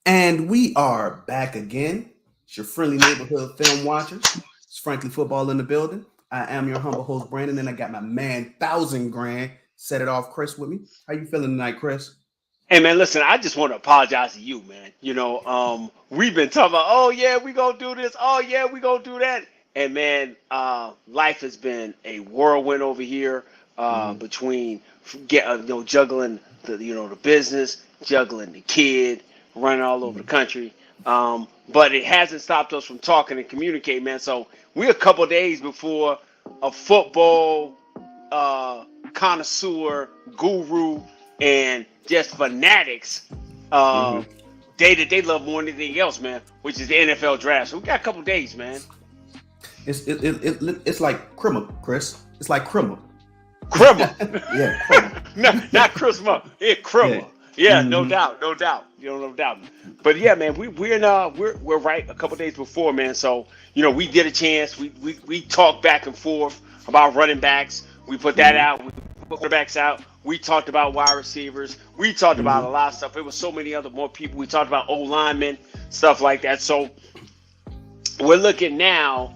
And we are back again. It's your friendly neighborhood film watchers. It's Frankly Football in the building. I am your humble host, Brandon, and I got my man, 1,000 grand. Set it off, Chris, with me. How you feeling tonight, Chris? Hey man, listen, I just want to apologize to you, man. We've been talking about, oh yeah, we gonna do this, oh yeah, we gonna do that. And man, life has been a whirlwind over here, Mhm. between juggling the business, juggling the kid, running all over the Mhm. country. But it hasn't stopped us from talking and communicating, man. So we're a couple days before a football uh, connoisseur, guru, and just fanatics uh, Mhm. day that they love more than anything else, man, which is the NFL draft. So we got a couple days, man. It's like criminal, Chris. It's like criminal. Crimmer. Yeah, criminal. Not Christmas. It's Yeah. Crimmer. Yeah, no Hmm. doubt, no doubt. No doubt. But yeah, man, we're right a couple days before, man. So we did a chance. We talked back and forth about running backs. We put that Hmm. out. We put quarterbacks out. We talked about wide receivers. We talked about a Hmm. lot of stuff. It was so many other more people. We talked about O linemen, stuff like that. So we're looking now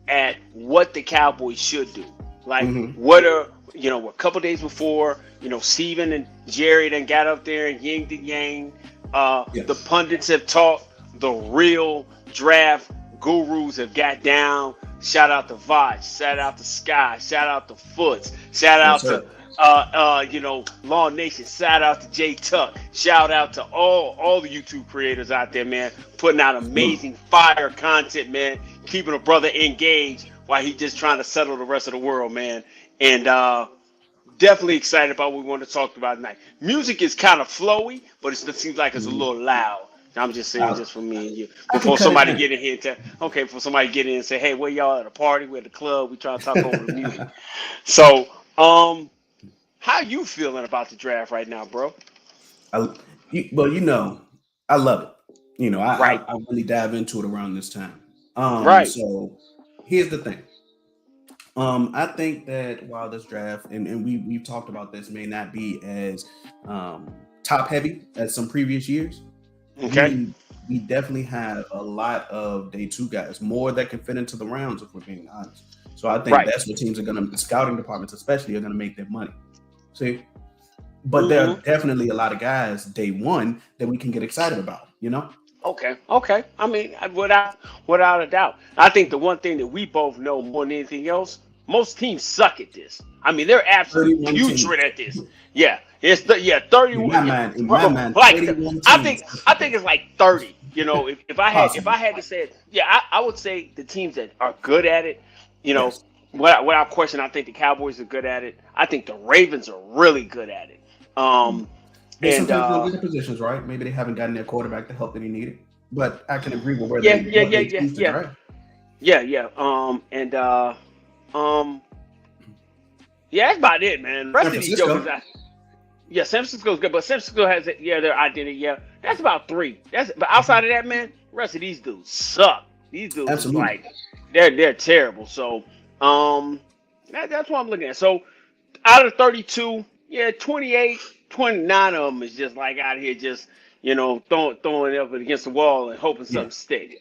at what the Cowboys should do. Like, Hmm. we're a couple days before, Steven and Jerry then got up there and yin to yang. The Yes. pundits have talked, the real draft gurus have got down. Shout out to Vaj, shout out to Sky, shout out to Foots, shout Yes, out to sir. Law Nation, shout out to Jay Tuck, shout out to all the YouTube creators out there, man, putting out Absolutely. amazing fire content, man, keeping a brother engaged while he just trying to settle the rest of the world, man. And definitely excited about what we want to talk about tonight. Music is kind of flowy, but it seems like it's a Mhm. little loud. I'm just saying, I, just for me and you. I can Before cut it somebody down. get in here, before somebody get in and say, "Hey, where y'all at a party? We're at the club. We trying to talk over the music." So, how you feeling about the draft right now, bro? I, well, I love it. Right, I really dive into it around this time. right. So here's the thing. I think that while this draft and we've talked about this may not be as top heavy as some previous years, Okay, we definitely have a lot of day two guys, more that can fit into the rounds if we're being honest. So I think right. that's what teams are gonna the scouting departments especially are gonna make their money. See? But there Hmm. are definitely a lot of guys day one that we can get excited about. Okay, okay. I mean, without a doubt. I think the one thing that we both know more than anything else, most teams suck at this. I mean, they're absolutely 31 putrid teams. at this. Yeah, yeah, In 31. my Yeah, mind, in my mind, like 31 I teams. think I think it's like 30. If I Possibly. had to say it, yeah, I would say the teams that are good at it. You know, Yes. without question, I think the Cowboys are good at it. I think the Ravens are really good at it. Um, They and sometimes don't get the positions right. Maybe they haven't gotten their quarterback the help that he needed. But I can agree with yeah, yeah, what yeah, they yeah, choose to yeah. draft. Yeah, yeah. Um, yeah, that's about it, man. The San rest of these jokers, Francisco. yeah, San Francisco's good, but San Francisco has their identity. Yeah, that's about three. But outside of that, man, the rest of these dudes suck. These dudes is Absolutely. like they're terrible. So that's what I'm looking at. So out of 32, yeah, 28, 29 of them is just like out here just throwing it up against the wall and hoping Yeah, something sticks.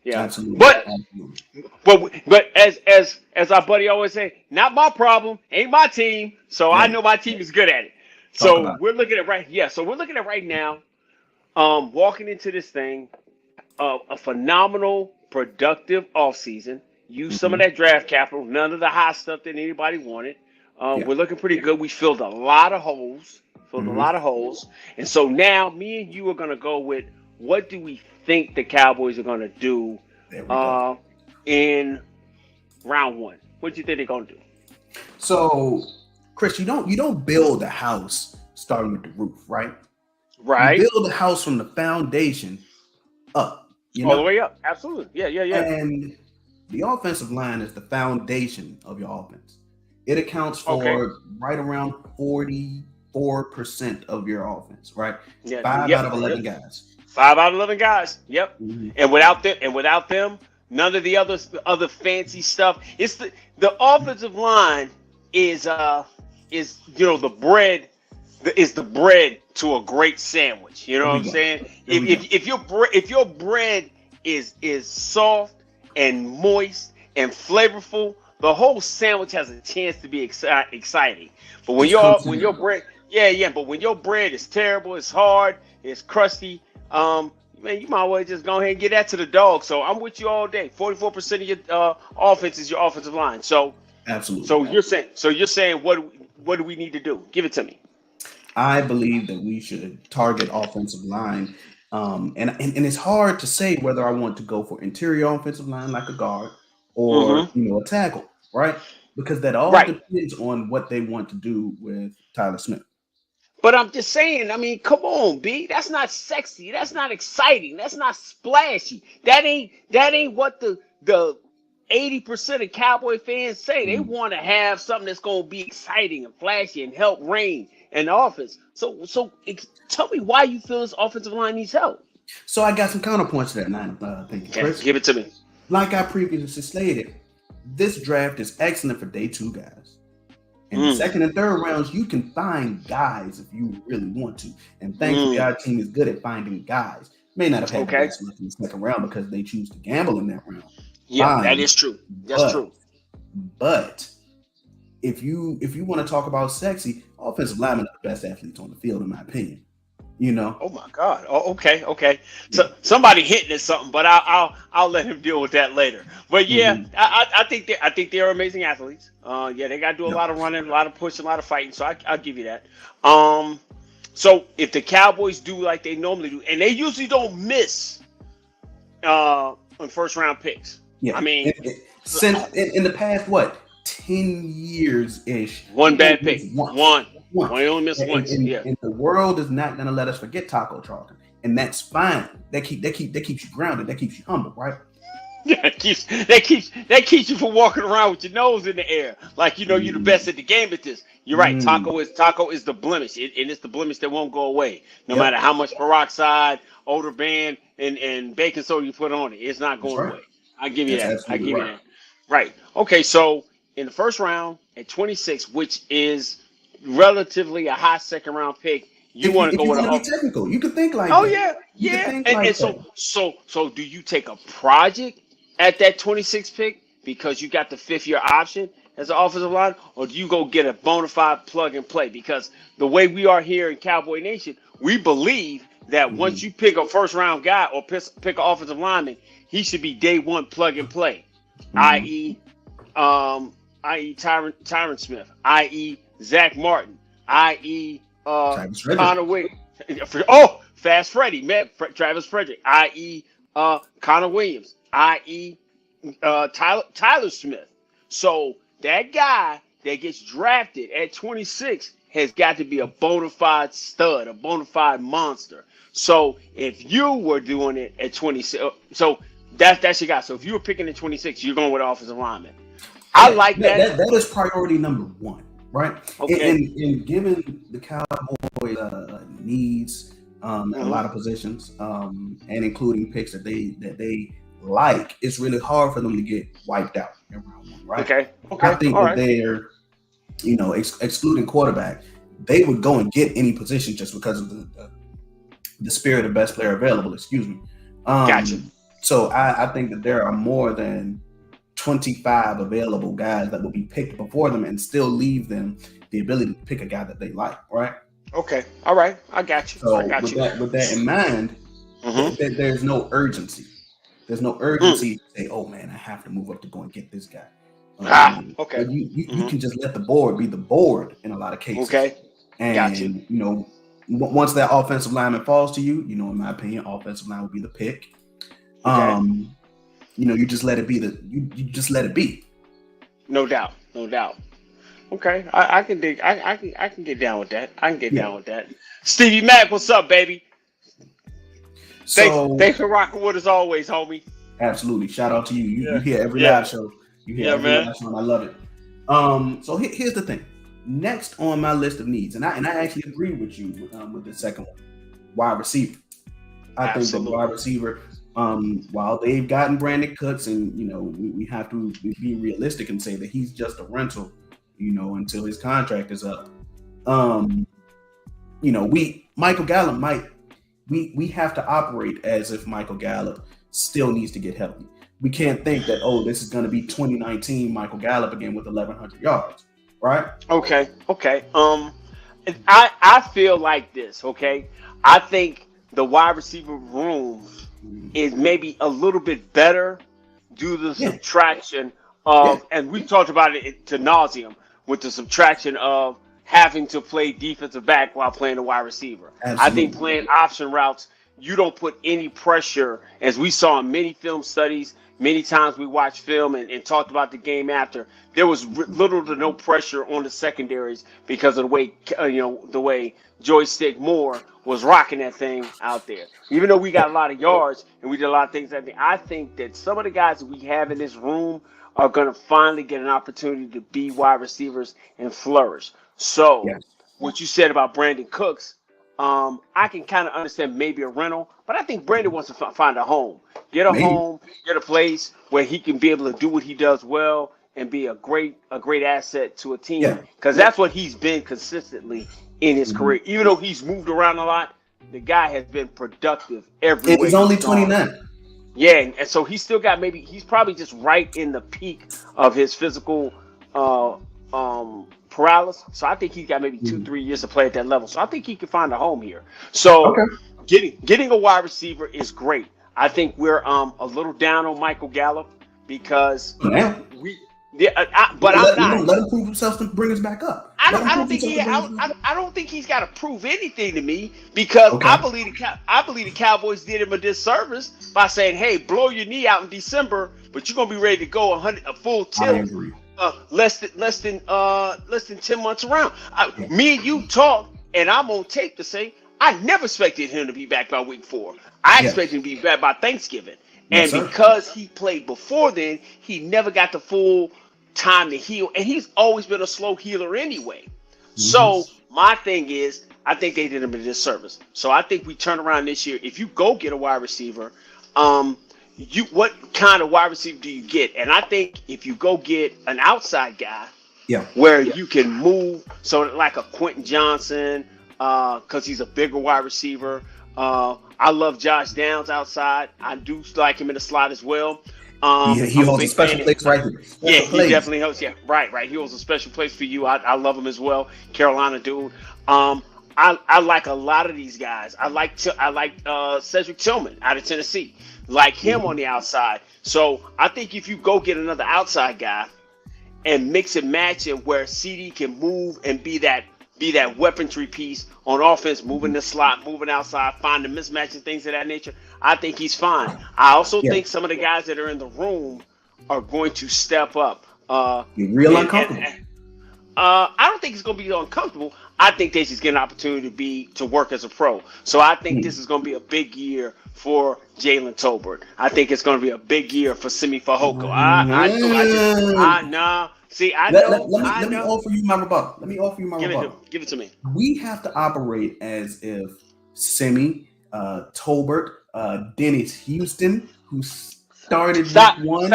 Yeah, absolutely. but Absolutely. but as our buddy always say, not my problem, ain't my team. So I Hey, know my team is good at it. talk So about we're looking at right, yeah. So we're looking at right now, walking into this thing, a phenomenal, productive offseason. it. Use some of Hmm. that draft capital, none of the hot stuff that anybody wanted. Yeah. We're looking pretty good. We filled a lot of holes, Hmm. and so now me and you are gonna go with what do we think the Cowboys are gonna do There we go. uh, in round one. What do you think they're gonna do? So, Chris, you don't build a house starting with the roof, right? You Right, build a house from the foundation up, you all the know? way up. Absolutely. Yeah, yeah, yeah. And the offensive line is the foundation of your offense. It accounts Okay. for right around 44% of your offense, right? Yeah. Five out Yep. of Yep. 11 guys. 5 out of 11 guys. Yep. Mhm. And without them, none of the other fancy stuff. It's the offensive line is the bread is the bread to a great sandwich. You know There what we I'm go. saying? There we go. If your bread is soft and moist and flavorful, the whole sandwich has a chance to be exciting. But Just comes when your together. bread, yeah, but when your bread is terrible, it's hard, it's crusty, man, you might well just go ahead and get that to the dog. So I'm with you all day. 44% of your offense is your offensive line. Absolutely. So you're saying what do we need to do? Give it to me. I believe that we should target offensive line. And it's hard to say whether I want to go for interior offensive line like a guard or Mm-hmm. a tackle, right? Because that all Right. depends on what they want to do with Tyler Smith. But I'm just saying, I mean, come on, B. That's not sexy. That's not exciting. That's not splashy. That ain't what the 80% of Cowboy fans say. They Mhm. want to have something that's gonna be exciting and flashy and help reign in the offense. Tell me why you feel this offensive line needs help. So I got some counterpoints to that now. Thank you, Okay, Chris. give it to me. Like I previously stated, this draft is excellent for day two guys. In the Mm, second and third rounds, you can find guys if you really want to. And thankfully, mm, our team is good at finding guys. May not have had the okay. best luck in the second round because they choose to gamble in that round. Yeah, that Fine, is true. That's but true. but if you want to talk about sexy, offensive linemen are the best athletes on the field, in my opinion. You know, Oh my God. Oh, okay, okay. yeah. So somebody hitting at something, but I'll let him deal with that later. But yeah, Hmm. I think they're amazing athletes. Yeah, they got to do a Yep. lot of running, a lot of pushing, a lot of fighting. So I'll give you that. Um, so if the Cowboys do like they normally do, and they usually don't miss on first round picks. Yeah. I mean, Since in the past, what, 10 years ish, one we only bad pick, missed once. one. Once. One only missed And, once. and, Yeah. and the world is not gonna let us forget Taco Charlton. And that's fine. That keeps you grounded, that keeps you humble, right? Yeah, that keeps you from walking around with your nose in the air, like you know you're the Mm, best at the game at this. You're right. mm, Taco is the blemish, and it's the blemish that won't go away, no matter yep, how much peroxide, odor band, and baking soda you put on it. It's not that's going right. away. I give you That's that. I absolutely give you right. that. Right. Okay. So in the first round at 26, which is relatively a high second round pick, you If you want to if go you with want to a be technical, you could think like Oh that. yeah, You could yeah. think And like that. so do you take a project at that 26 pick because you got the fifth year option as an offensive line, or do you go get a bona fide plug and play? Because the way we are here in Cowboy Nation, we believe that once Mhm, you pick a first round guy or pick an offensive lineman, he should be day one plug and play, mhm. i.e. Um, i.e. Tyron Smith, i.e. Zach Martin, i.e. Travis Frederick. Connor Williams. Oh, Fast Freddy, man, Travis Frederick, i.e. Connor Williams, i.e. Tyler Smith. So that guy that gets drafted at 26 has got to be a bona fide stud, a bona fide monster. So if you were doing it at 26, so that's your guy. So if you were picking at 26, you're going with offensive lineman. I Yeah, like that. that is priority number one, right? Okay. And given the Cowboys needs a Hmm. lot of positions, and including picks that they like, it's really hard for them to get wiped out in round one, right? Okay. I Okay. think All that right. they're, excluding quarterback, they would go and get any position just because of the spirit of best player available. Excuse me. Gotcha. So I think that there are more than 25 available guys that will be picked before them and still leave them the ability to pick a guy that they like, right? Okay. All right. I got you. I So got with you. that in mind, Mm-hmm. there's no urgency. There's no Mm. urgency to say, "Oh man, I have to move up to go and get this guy." Ah. Okay. You Mm-hmm. can just let the board be the board in a lot of cases, Okay. Gotcha. and once that offensive lineman falls to you, in my opinion, offensive line would be the pick. Okay. Um, you just let it be you just let it be. No doubt. No doubt. Okay. I can dig. I can get down with that. I can get Yeah. down with that. Stevie Mac, what's up, baby? So Thanks for rocking with us always, homie. absolutely, shout out to you. You Yeah. hear every Yeah. live show. You hear Yeah, every man. live show, and I love it. So here's the thing. Next on my list of needs, and I actually agree with you with the second one, wide receiver. I think that wide Absolutely. receiver, while they've gotten Brandon Cooks, and we have to be realistic and say that he's just a rental, until his contract is up. Um, Michael Gallup we have to operate as if Michael Gallup still needs to get healthy. We can't think that this is going to be 2019 Michael Gallup again with 1,100 yards, right? Okay. I feel like this. Okay, I think the wide receiver room is maybe a little bit better due to the Yeah, subtraction yeah, and we've talked about it to nauseum with the subtraction of having to play defensive back while playing a wide receiver. I think absolutely. playing option routes, you don't put any pressure, as we saw in many film studies. Many times we watched film and talked about the game after. There was little to no pressure on the secondaries because of the way the way Joystick Moore was rocking that thing out there. Even though we got a lot of yards and we did a lot of things, I think that some of the guys that we have in this room are going to finally get an opportunity to be wide receivers and flourish. So, Yes. what you said about Brandon Cooks, I can kind of understand maybe a rental, but I think Brandon wants to find a home, Maybe. get a place where he can be able to do what he does well and be a great asset to a team Yeah. because that's what he's been consistently in his Mhm. career. Even though he's moved around a lot, the guy has been productive And everywhere he's only he's gone. 29. Yeah, and so he's still got he's probably just right in the peak of his physical uh paralysis. So I think he's got maybe two, Mhm. 3 years to play at that level. So I think he can find a home here. So Okay. getting a wide receiver is great. I think we're a little down on Michael Gallup because Now, we yeah, but I'm not. let him prove himself to bring us back up. I Let don't. him I don't prove think himself he. to bring us back up. I don't think he's got to prove anything to me because Okay. I believe the Cowboys did him a disservice by saying, "Hey, blow your knee out in December, but you're gonna be ready to go a full I tilt agree. less than 10 months around." Yeah. Me and you talked, and I'm on tape to say I never expected him to be back by week 4. I Yes. expected him to be back by Thanksgiving, Yes, and sir. because he played before then, he never got the full time to heal, and he's always been a slow healer anyway. Hmm. So my thing is, I think they did him a disservice. So I think we turn around this year. If you go get a wide receiver, um, you what kind of wide receiver do you get? And I think if you go get an outside guy Yeah. where you can move, so like a Quentin Johnson, because he's a bigger wide receiver. I love Josh Downs outside. I do like him in the slot as well. He I'm a holds a big special fan. place right here. Yeah, Special he place. definitely helps. Yeah, right. He holds a special place for you. I love him as well. Carolina dude. Um, I like a lot of these guys. I like Cedric Tillman out of Tennessee. Like him Mhm. on the outside. So I think if you go get another outside guy and mix and match it where CD can move and be that weaponry piece on offense, moving Mhm. the slot, moving outside, finding mismatches, things of that nature. I think he's fine. I also Yeah. think some of the guys that are in the room are going to step up. You're real And uncomfortable. I don't think it's going to be uncomfortable. I think they just get an opportunity to work as a pro. So I think Mm. this is going to be a big year for Jalen Tolbert. I think it's going to be a big year for Simi Fahoko. I Mm. know. See, I Let, let, know, let me I let me know. offer you my rebuttal. Let me offer you my rebuttal. Give it to me. We have to operate as if Semi, Tolbert, Dennis Houston, who started week Stop, one,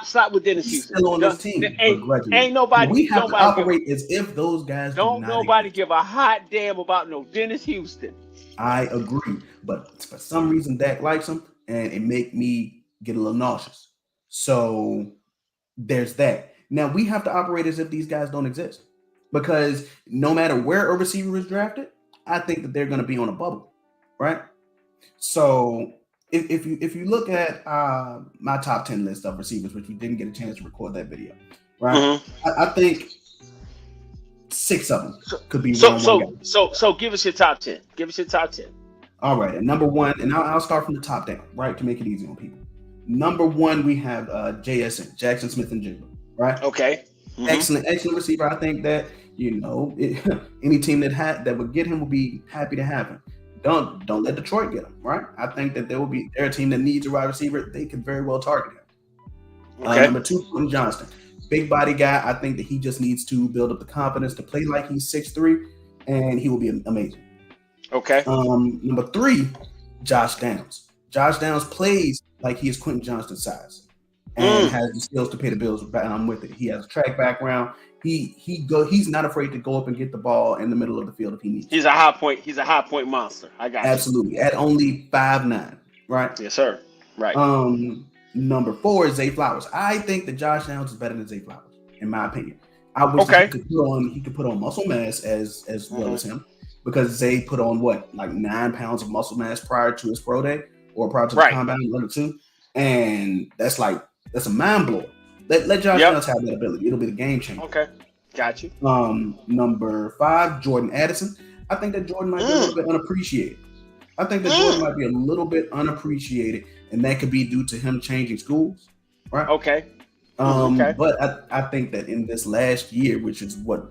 stop with Dennis he's Houston. still on this Don't, team ain't begrudgingly. ain't We nobody have to nobody give operate as if those guys do don't not nobody exist. give a hot damn about no Dennis Houston. I agree, but for some reason Dak likes him, and it make me get a little nauseous. So there's that. Now we have to operate as if these guys don't exist, because no matter where a receiver is drafted, I think that they're going to be on a bubble, right? So if you look at my top 10 list of receivers, which we didn't get a chance to record that video, right? Mm-hmm. I think 6 of them So, could be so round one guys. so so so give us your top 10. Give us your top 10. All right, and number one, and I'll start from the top down, right, to make it easy on people. Number one, we have JSN, Jackson Smith and Jigba, right? Okay. Mm-hmm. Excellent receiver. I think that any team that would get him will be happy to have him. Don't let Detroit get him, right? I think that they're a team that needs a wide receiver. They could very well target him. Okay. Number two, Quentin Johnston, big body guy. I think that he just needs to build up the confidence to play like he's 6'3", and he will be amazing. Okay. Number three, Josh Downs. Josh Downs plays like he is Quentin Johnston's size and Mm. has the skills to pay the bills. And I'm with it. He has a track background, He's not afraid to go up and get the ball in the middle of the field if he needs to. He's a high point. He's a high point monster. I got Absolutely. At only 5'9", right? you. Yes, sir. Right. Number 4 is Zay Flowers. I think that Josh Downs is better than Zay Flowers, in my opinion. I wish Okay. he could put on muscle mass as well as him, because Zay put on like 9 pounds of muscle mass prior to his pro day or prior to the combine level 2, and that's a mind blower. Let Josh Downs have that ability. It'll be the game changer. Okay, got you. Number 5, Jordan Addison. I think that Jordan might be a little bit unappreciated. And that could be due to him changing schools, right? Okay. But I think that in this last year, which is what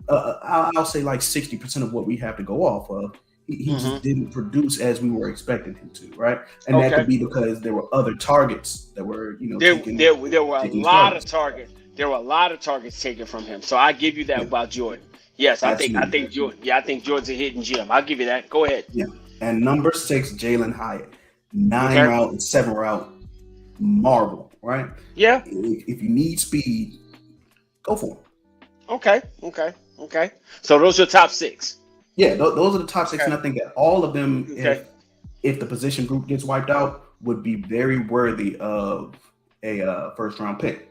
I'll say like 60% of what we have to go off of, he just didn't produce as we were expecting him to, right? And that could be because there were other targets that were, there were a lot of targets. There were a lot of targets taken from him. So I give you that about Jordan. Yes, I think Jordan. Yeah, I think Jordan's a hidden gem. I'll give you that. Go ahead. Yeah. And number 6, Jalen Hyatt, 9 route and 7 route marvel, right? Yeah. If you need speed, go for him. Okay. So those are your top 6. Yeah, those are the top 6, and I think that all of them, if the position group gets wiped out, would be very worthy of a first round pick.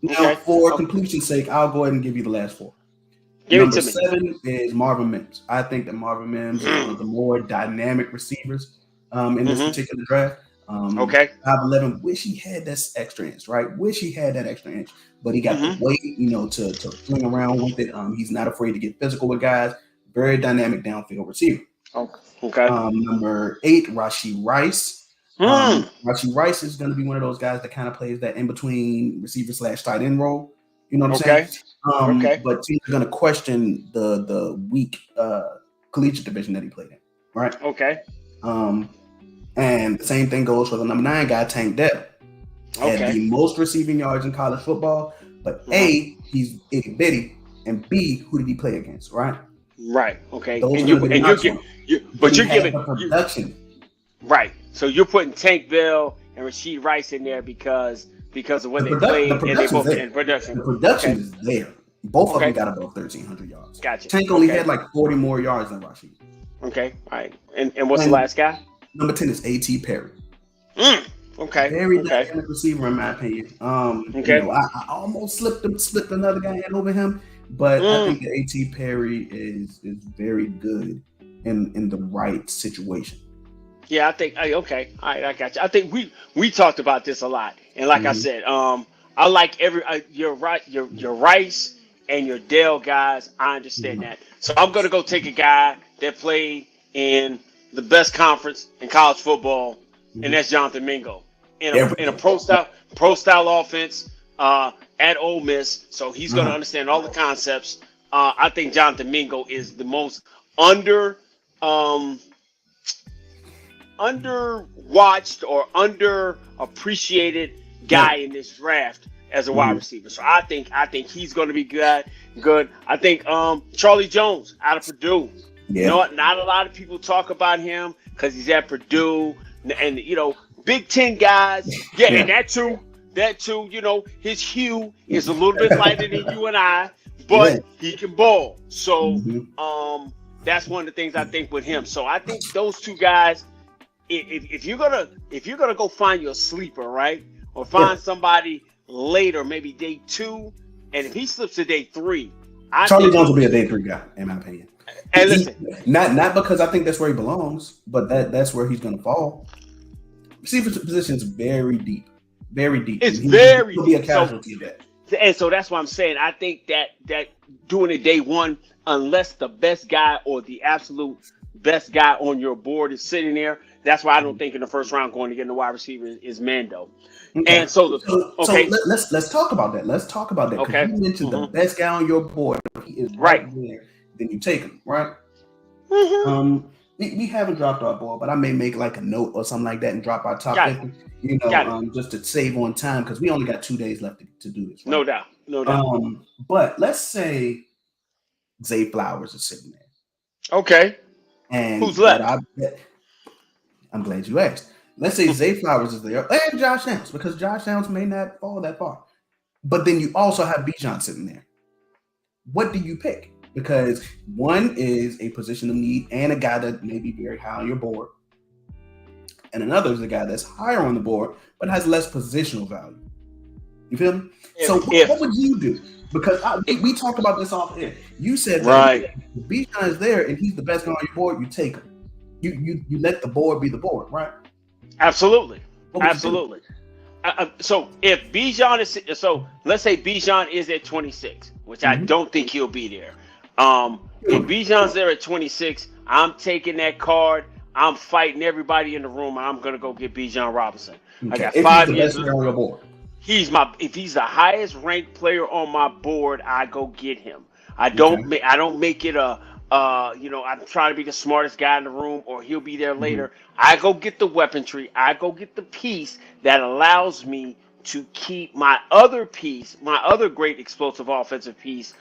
Now, for completion's sake, I'll go ahead and give you the last 4. Number 7 is Marvin Mims. I think that Marvin Mims is one of the more dynamic receivers in this particular draft. 5'11", wish he had that extra inch, right? But he got the weight, to swing around with it. He's not afraid to get physical with guys. Very dynamic downfield receiver. Number 8, Rashee Rice. Rashee Rice is going to be one of those guys that kind of plays that in between receiver / tight end role. You know what I'm saying? But teams are going to question the weak collegiate division that he played in, right? And the same thing goes for the number 9 guy, Tank Dell. Had the most receiving yards in college football, but A, he's itty bitty, and B, who did he play against, right? Right. Okay. You're giving production. Right. So you're putting Tank Bell and Rashee Rice in there because of when they played and they both in production. The production is there. Both of them got above 1,300 yards. Gotcha. Tank only had like 40 more yards than Rashee. Okay. All right. And what's the last guy? Number 10 is A.T. Perry. Okay. Very dynamic receiver, in my opinion. I almost slipped another guy in over him, but I think that A.T. Perry is very good in the right situation. Yeah, I think. Okay, all right, I got you. I think we talked about this a lot, and like I said, I like your Rice and your Dell guys. I understand that, so I'm gonna go take a guy that played in the best conference in college football, and that's Jonathan Mingo in a pro style offense at Ole Miss. So he's going to understand all the concepts. I think Jonathan Mingo is the most underwatched or underappreciated guy in this draft as a wide receiver. So I think he's going to be good. I think Charlie Jones out of Purdue. Yeah. Not a lot of people talk about him because he's at Purdue, and Big Ten guys. Yeah, and that too. His hue is a little bit lighter than you and I, but he can ball. So that's one of the things I think with him. So I think those 2 guys. If you're gonna go find your sleeper, right, or find somebody later, maybe day 2, and if he slips to day 3, Charlie Jones will be a day 3 guy, in my opinion. And listen, not because I think that's where he belongs, but that's where he's going to fall. Receiver position is very deep, very deep. It's very deep. He'll be a casualty of that. And so that's what I'm saying. I think that doing it day 1, unless the best guy or the absolute best guy on your board is sitting there, that's why I don't think in the first round going to get the wide receiver is Mando. Okay. And so let's talk about that. Okay. You mentioned the best guy on your board. He is right there. Then you take him, right? We haven't dropped our ball, but I may make like a note or something like that and drop our top 50, just to save on time because we only got 2 days left to do this. Right? No doubt. But let's say Zay Flowers is sitting there. Okay. And who's left? I'm glad you asked. Let's say Zay Flowers is there and Josh Downs, because Josh Downs may not fall that far. But then you also have Bijan sitting there. what do you pick? Because one is a position of need and a guy that may be very high on your board, and another is a guy that's higher on the board but has less positional value. You feel me? So what would you do? Because we talked about this off air. You said that Right. if Bijan is there and he's the best guy on your board, you take him. You let the board be the board, right? Absolutely. What would you do? Absolutely. So if Bijan is, so let's say Bijan is at 26, which I don't think he'll be there. If Bijan's there at 26, I'm taking that card. I'm fighting everybody in the room, and I'm gonna go get Bijan Robinson. I got If 5 he's the years. best player on your board. If he's the highest ranked player on my board, I go get him. I don't make it a I'm trying to be the smartest guy in the room, or he'll be there later. I go get the weaponry. I go get the piece that allows me to keep my other piece, my other great explosive offensive piece,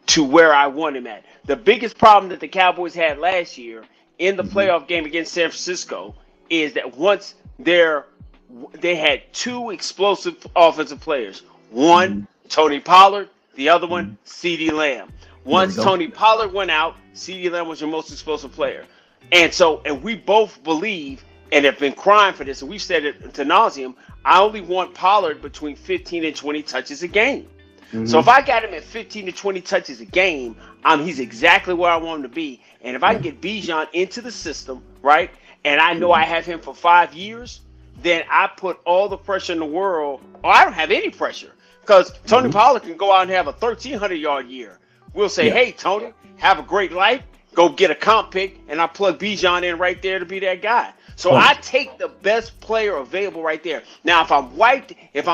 to where I want him at. The biggest problem that the Cowboys had last year in the playoff game against San Francisco is that once they had two explosive offensive players. One, Tony Pollard. The other one, CeeDee Lamb. Once Tony Pollard went out, CeeDee Lamb was your most explosive player. And we both believe and have been crying for this, and we've said it to nauseum, I only want Pollard between 15 and 20 touches a game. So if I got him at 15 to 20 touches a game, he's exactly where I want him to be. And if I can get Bijan into the system, right, and I know I have him for 5 years, then I put all the pressure in the world, or I don't have any pressure, because Tony Pollard can go out and have a 1,300-yard year. We'll say, hey, Tony, have a great life, go get a comp pick, and I plug Bijan in right there to be that guy. So I take the best player available right there. Now, if I'm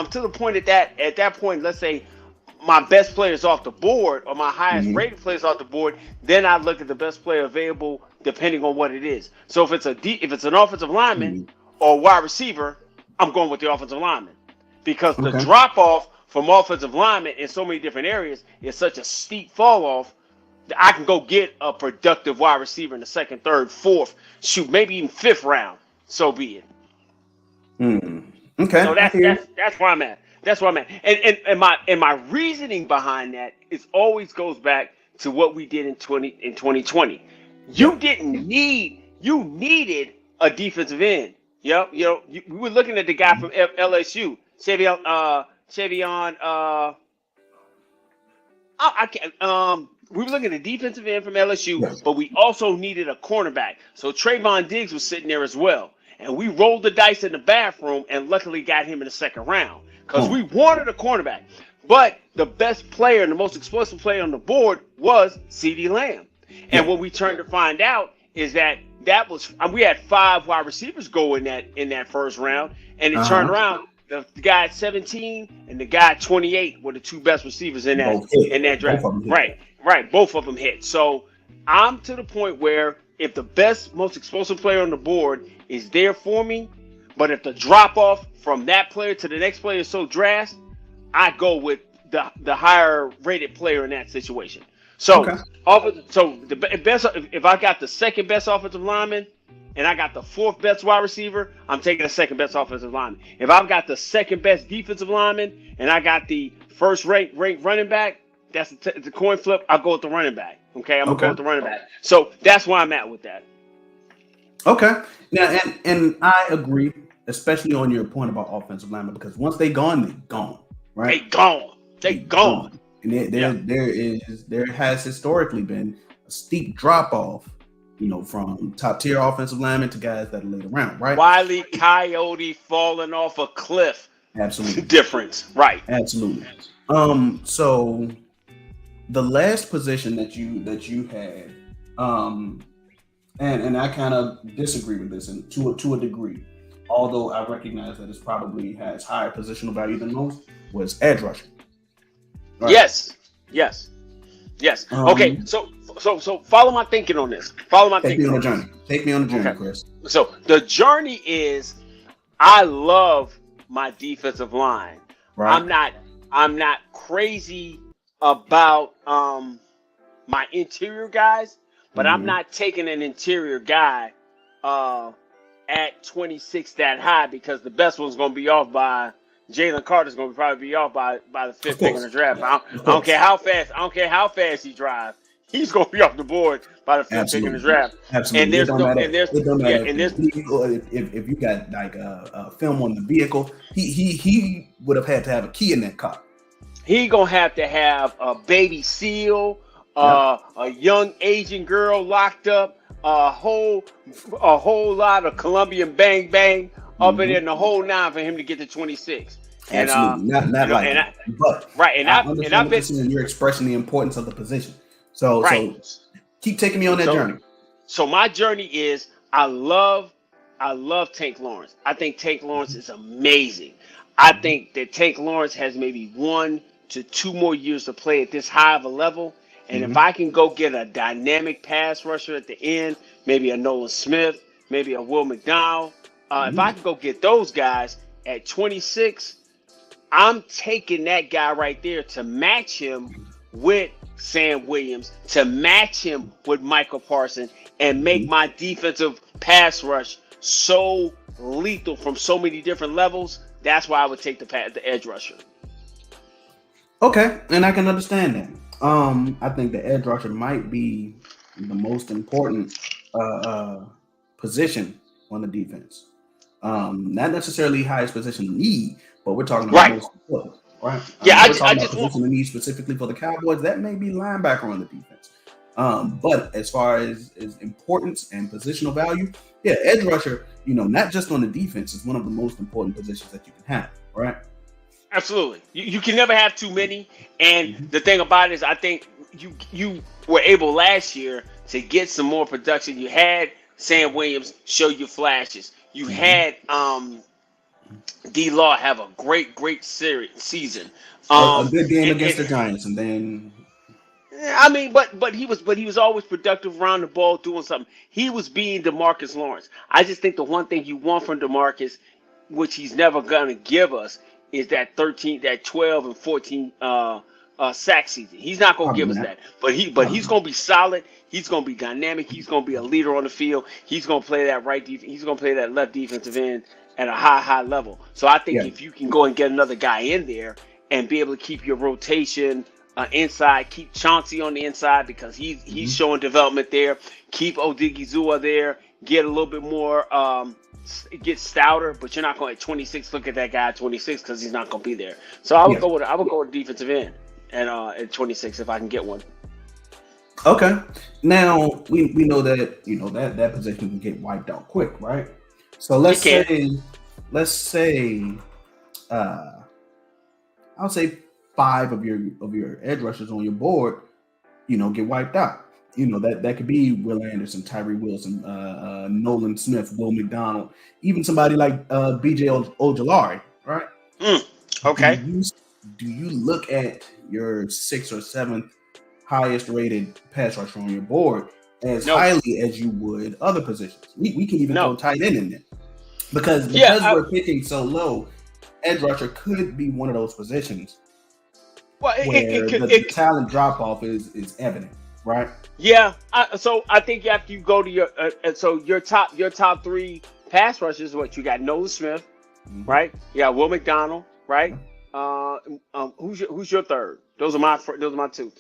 to the point at that point, let's say my best player is off the board, or my highest rated player is off the board, then I look at the best player available depending on what it is. So if it's an offensive lineman or wide receiver, I'm going with the offensive lineman, because the drop off from offensive linemen in so many different areas is such a steep fall off that I can go get a productive wide receiver in the second, third, fourth, maybe even fifth round. So be it. Okay. So that's where I'm at. That's where I'm at. And my reasoning behind that always goes back to what we did in 2020. You needed a defensive end. We were looking at the guy from LSU, Chevion. We were looking at the defensive end from LSU, but we also needed a cornerback. So Trayvon Diggs was sitting there as well. And we rolled the dice in the bathroom and luckily got him in the second round because we wanted a cornerback. But the best player and the most explosive player on the board was CeeDee Lamb. And what we turned to find out is that we had 5 wide receivers go in that first round, and it turned around. The guy at 17 and the guy at 28 were the 2 best receivers in that draft. Right. Both of them hit. So I'm to the point where if the best, most explosive player on the board is there for me, but if the drop off from that player to the next player is so drastic, I go with the higher rated player in that situation. So, the best, if I got the second best offensive lineman and I got the 4th best wide receiver, I'm taking the second best offensive lineman. If I've got the second best defensive lineman and I got the first ranked running back, that's the coin flip. I'll go with the running back. Okay, I'm gonna go with the running back. So that's where I'm at with that. Okay. Now, and I agree, especially on your point about offensive linemen, because once they're gone, right? They gone. And there has historically been a steep drop off, from top tier offensive linemen to guys that are later around, right? Wile E. Coyote falling off a cliff. Absolutely. Difference, right? Absolutely. So the last position that you had, and I kind of disagree with this to a degree, although I recognize that it probably has higher positional value than most, was edge rushing. Right? Yes. Okay, so follow my thinking on this. Take me on the journey, Chris. So the journey is, I love my defensive line. Right. I'm not crazy about my interior guys, but I'm not taking an interior guy at 26 that high, because the best one's going to be off by Jalen Carter's going to probably be off by the Of fifth pick in course. the draft. Of I don't care course. how fast. I don't care how fast he drives. He's going to be off the board by the fifth pick in the Absolutely. draft. And Absolutely. It there's don't no matter. and there's It don't yeah matter if and the there's vehicle, if you got like a film on the vehicle, he would have had to have a key in that car. he gonna have to have a baby seal, Yep. a young Asian girl locked up, a whole lot of Colombian bang bang up in there, Hmm. and the whole nine for him to get to 26. And Absolutely. Not like that. But right, I and understand I've what you're been saying. You're expressing the importance of the position. So right. keep taking me on that So journey. so my journey is I love Tank Lawrence. I think Tank Lawrence is amazing. I Hmm. think that Tank Lawrence has maybe 1 to 2 more years to play at this high of a level. And if Hmm. I can go get a dynamic pass rusher at the end, maybe a Nolan Smith, maybe a Will McDonald, if I Hmm. can go get those guys at 26, I'm taking that guy right there to match him with Sam Williams, to match him with Michael Parsons, and make Hmm. my defensive pass rush so lethal from so many different levels. That's why I would take the edge rusher. Okay, and I can understand that. I think the edge rusher might be the most important position on the defense. Not necessarily highest position in need, but we're talking about Right. most important, right? Yeah, We're talking I about just want. position in need specifically for the Cowboys. That may be linebacker on the defense. But as far as importance and positional value, yeah, edge rusher, not just on the defense, is one of the most important positions that you can have, right? Absolutely. You can never have too many. And Hmm. the thing about it is, I think you were able last year to get some more production. You had Sam Williams show you flashes. You Hmm. had D Law have a great season. A good game against And the Giants, and then I mean, but he was always productive around the ball doing something. He was being DeMarcus Lawrence. I just think the one thing you want from DeMarcus, which he's never gonna give us, is that 13, that 12 and 14 sack season. He's not gonna probably give us not. that. But he's Probably gonna be solid. He's gonna be dynamic. He's gonna be a leader on the field. He's gonna play that he's gonna play that left defensive end at a high level. So I think Yeah. if you can go and get another guy in there and be able to keep your rotation inside, keep Chauncey on the inside because he's Hmm. showing development there. Keep Odigizua there. Get a little bit more, get stouter, but you're not going at 26. Look at that guy at 26 because he's not going to be there. So Yeah. I would go with defensive end at 26 if I can get one. Okay. Now we know that that position can get wiped out quick, right? So It can. let's say uh I'll say five of your edge rushers on your board, get wiped out. That could be Will Anderson, Tyree Wilson, Nolan Smith, Will McDonald, even somebody like BJ Ojolari, right? Mm, Do okay. you do you look at your sixth or seventh highest rated pass rusher on your board as No. highly as you would other positions? We can even throw No. tight end in there because Yeah. we're picking so low. Edge rusher could be one of those positions Well, where it could. the talent drop off is evident, right? Yeah. So I think after you go to your top three pass rushers, what you got? Nolan Smith, Mhm. right? You got Will McDonald, right? Who's your third? Those are my two.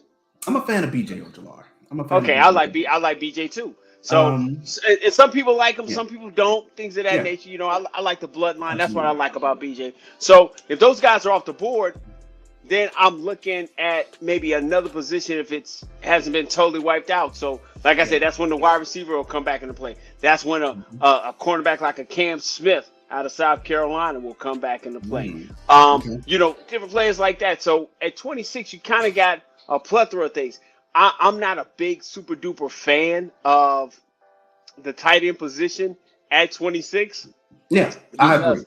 I'm a fan of BJ Ojolari. I'm a fan of Okay, BJ. I like BJ too. So Um, and some people like him, yeah, some people don't. Things of that yeah, nature. I like the bloodline. That's what I absolutely. like about BJ. So if those guys are off the board, then I'm looking at maybe another position if it's hasn't been totally wiped out. So like I Yeah. said, that's when the wide receiver will come back into play. That's when Mhm. a cornerback like a Cam Smith out of South Carolina will come back into play. Mm. Okay. Different players like that. So at 26, you kind of got a plethora of things. I'm not a big super duper fan of the tight end position at 26 Yeah, I agree.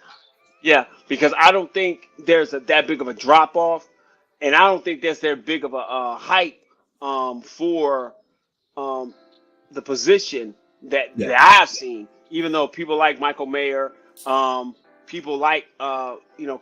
because because I don't think there's that big of a drop off, and I don't think there's that big of a hype for um, the position Yeah. that I've seen. Even though people like Michael Mayer, people like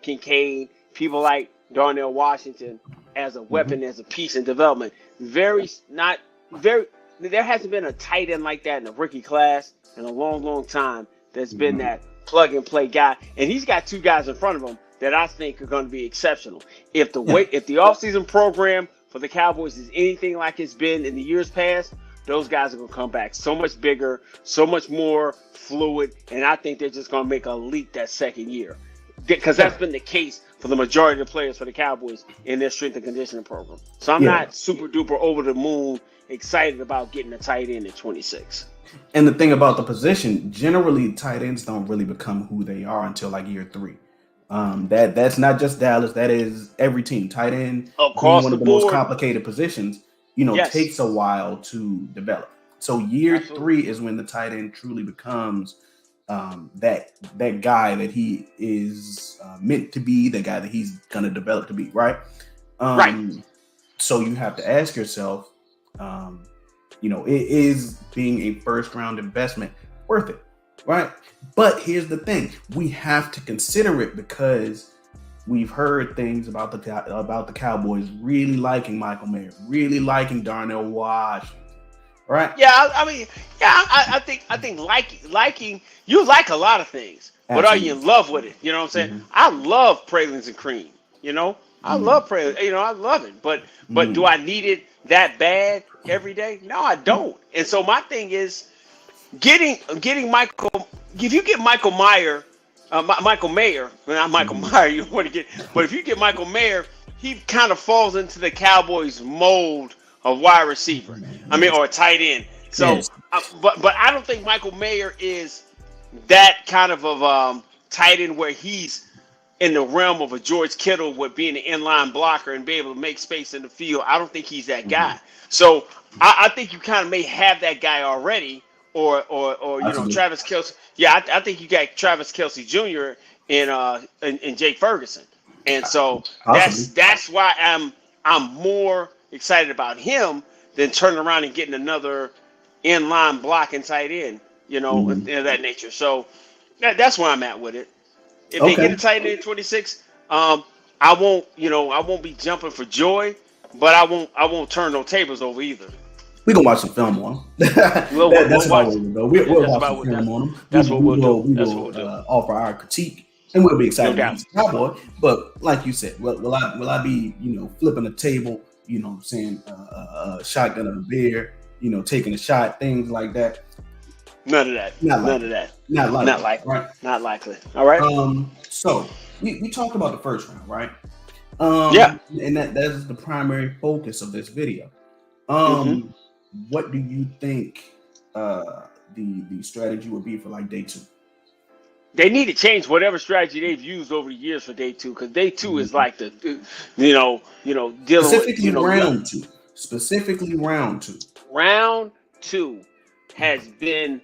Kincaid, people like Darnell Washington as a Hmm. weapon, as a piece in development. Very not very. There hasn't been a tight end like that in the rookie class in a long time. That's been Hmm. that plug and play guy, and he's got two guys in front of him that I think are going to be exceptional. If the offseason program for the Cowboys is anything like it's been in the years past, those guys are going to come back so much bigger, so much more fluid, and I think they're just going to make a leap that second year. Because that's been the case for the majority of the players for the Cowboys in their strength and conditioning program. So I'm not super duper over the moon excited about getting a tight end at 26. And the thing about the position, generally tight ends don't really become who they are until like year 3. That's not just Dallas. That is every team. Tight end, across one the of the board, most complicated positions, takes a while to develop. So year 3 is when the tight end truly becomes that guy that he is meant to be, the guy that he's going to develop to be, right? So you have to ask yourself, is being a first round investment worth it, right? But here's the thing: we have to consider it because we've heard things about the Cowboys really liking Michael Mayer, really liking Darnell Washington, right? Yeah, I think liking you like a lot of things, but are you in love with it? You know what I'm saying? I love pralines and cream. I love pralines. I love it. But do I need it that bad every day? No, I don't. And so my thing is getting Michael. If you get Michael Mayer, not Michael Mayer, you want to get. But if you get Michael Mayer, he kind of falls into the Cowboys mold of wide receiver. Or tight end. So, but I don't think Michael Mayer is that kind of tight end where he's in the realm of a George Kittle with being an inline blocker and be able to make space in the field. I don't think he's that guy. So I think you kind of may have that guy already, or Travis Kelce. Yeah, I think you got Travis Kelce Jr. and Jake Ferguson, and so that's why I'm more excited about him than turning around and getting another inline blocking tight end, of that nature. So that's where I'm at with it. If they get a tight end at 26, I won't be jumping for joy, but I won't turn no tables over either. We gonna watch some film on him. That's about what we'll go. We'll watch some film on him. That's what we'll do. We will offer our critique, and we'll be excited about the Cowboy. But like you said, will I be flipping a table? Saying shotgun of a beer, taking a shot, things like that. None of that. None of that. Not likely. Right? Not likely. All right. So we talked about the first round, right? And that is the primary focus of this video. What do you think the strategy would be for like day 2? They need to change whatever strategy they've used over the years for day 2, because day 2 is like the dealing specifically with round 2. Specifically round 2. Round 2 has been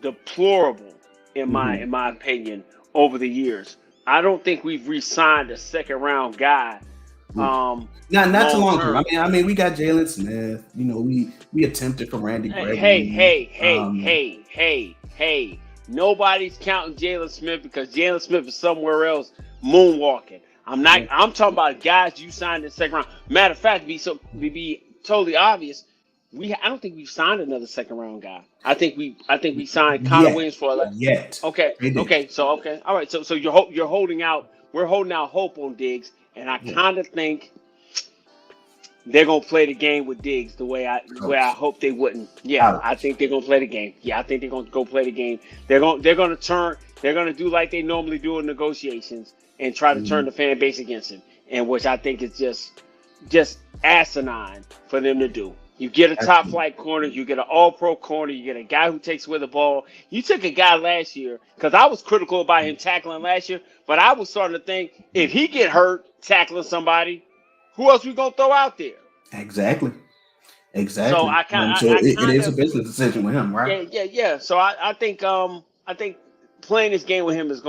deplorable in my opinion over the years. I don't think we've re-signed a second round guy. Not too long ago. I mean, we got Jalen Smith. We attempted for Randy Gregory. Hey. Nobody's counting Jalen Smith because Jalen Smith is somewhere else moonwalking. I'm talking about guys you signed in the second round. Matter of fact, to be totally obvious, I don't think we've signed another second round guy. I think we signed Connor Williams for yet. Okay. All right. So you're holding out. We're holding out hope on Diggs, and I kind of think they're gonna play the game with Diggs the way I hope they wouldn't. Yeah, I think they're gonna play the game. Yeah, I think they're gonna go play the game. They're gonna do like they normally do in negotiations and try to turn the fan base against him, and which I think is just asinine for them to do. You get a top flight corner, you get an all-pro corner, you get a guy who takes away the ball. You took a guy last year, because I was critical about him tackling last year, but I was starting to think if he get hurt tackling somebody, who else we gonna throw out there? Exactly. So it is a business decision with him, right? Yeah. So I think playing this game with him is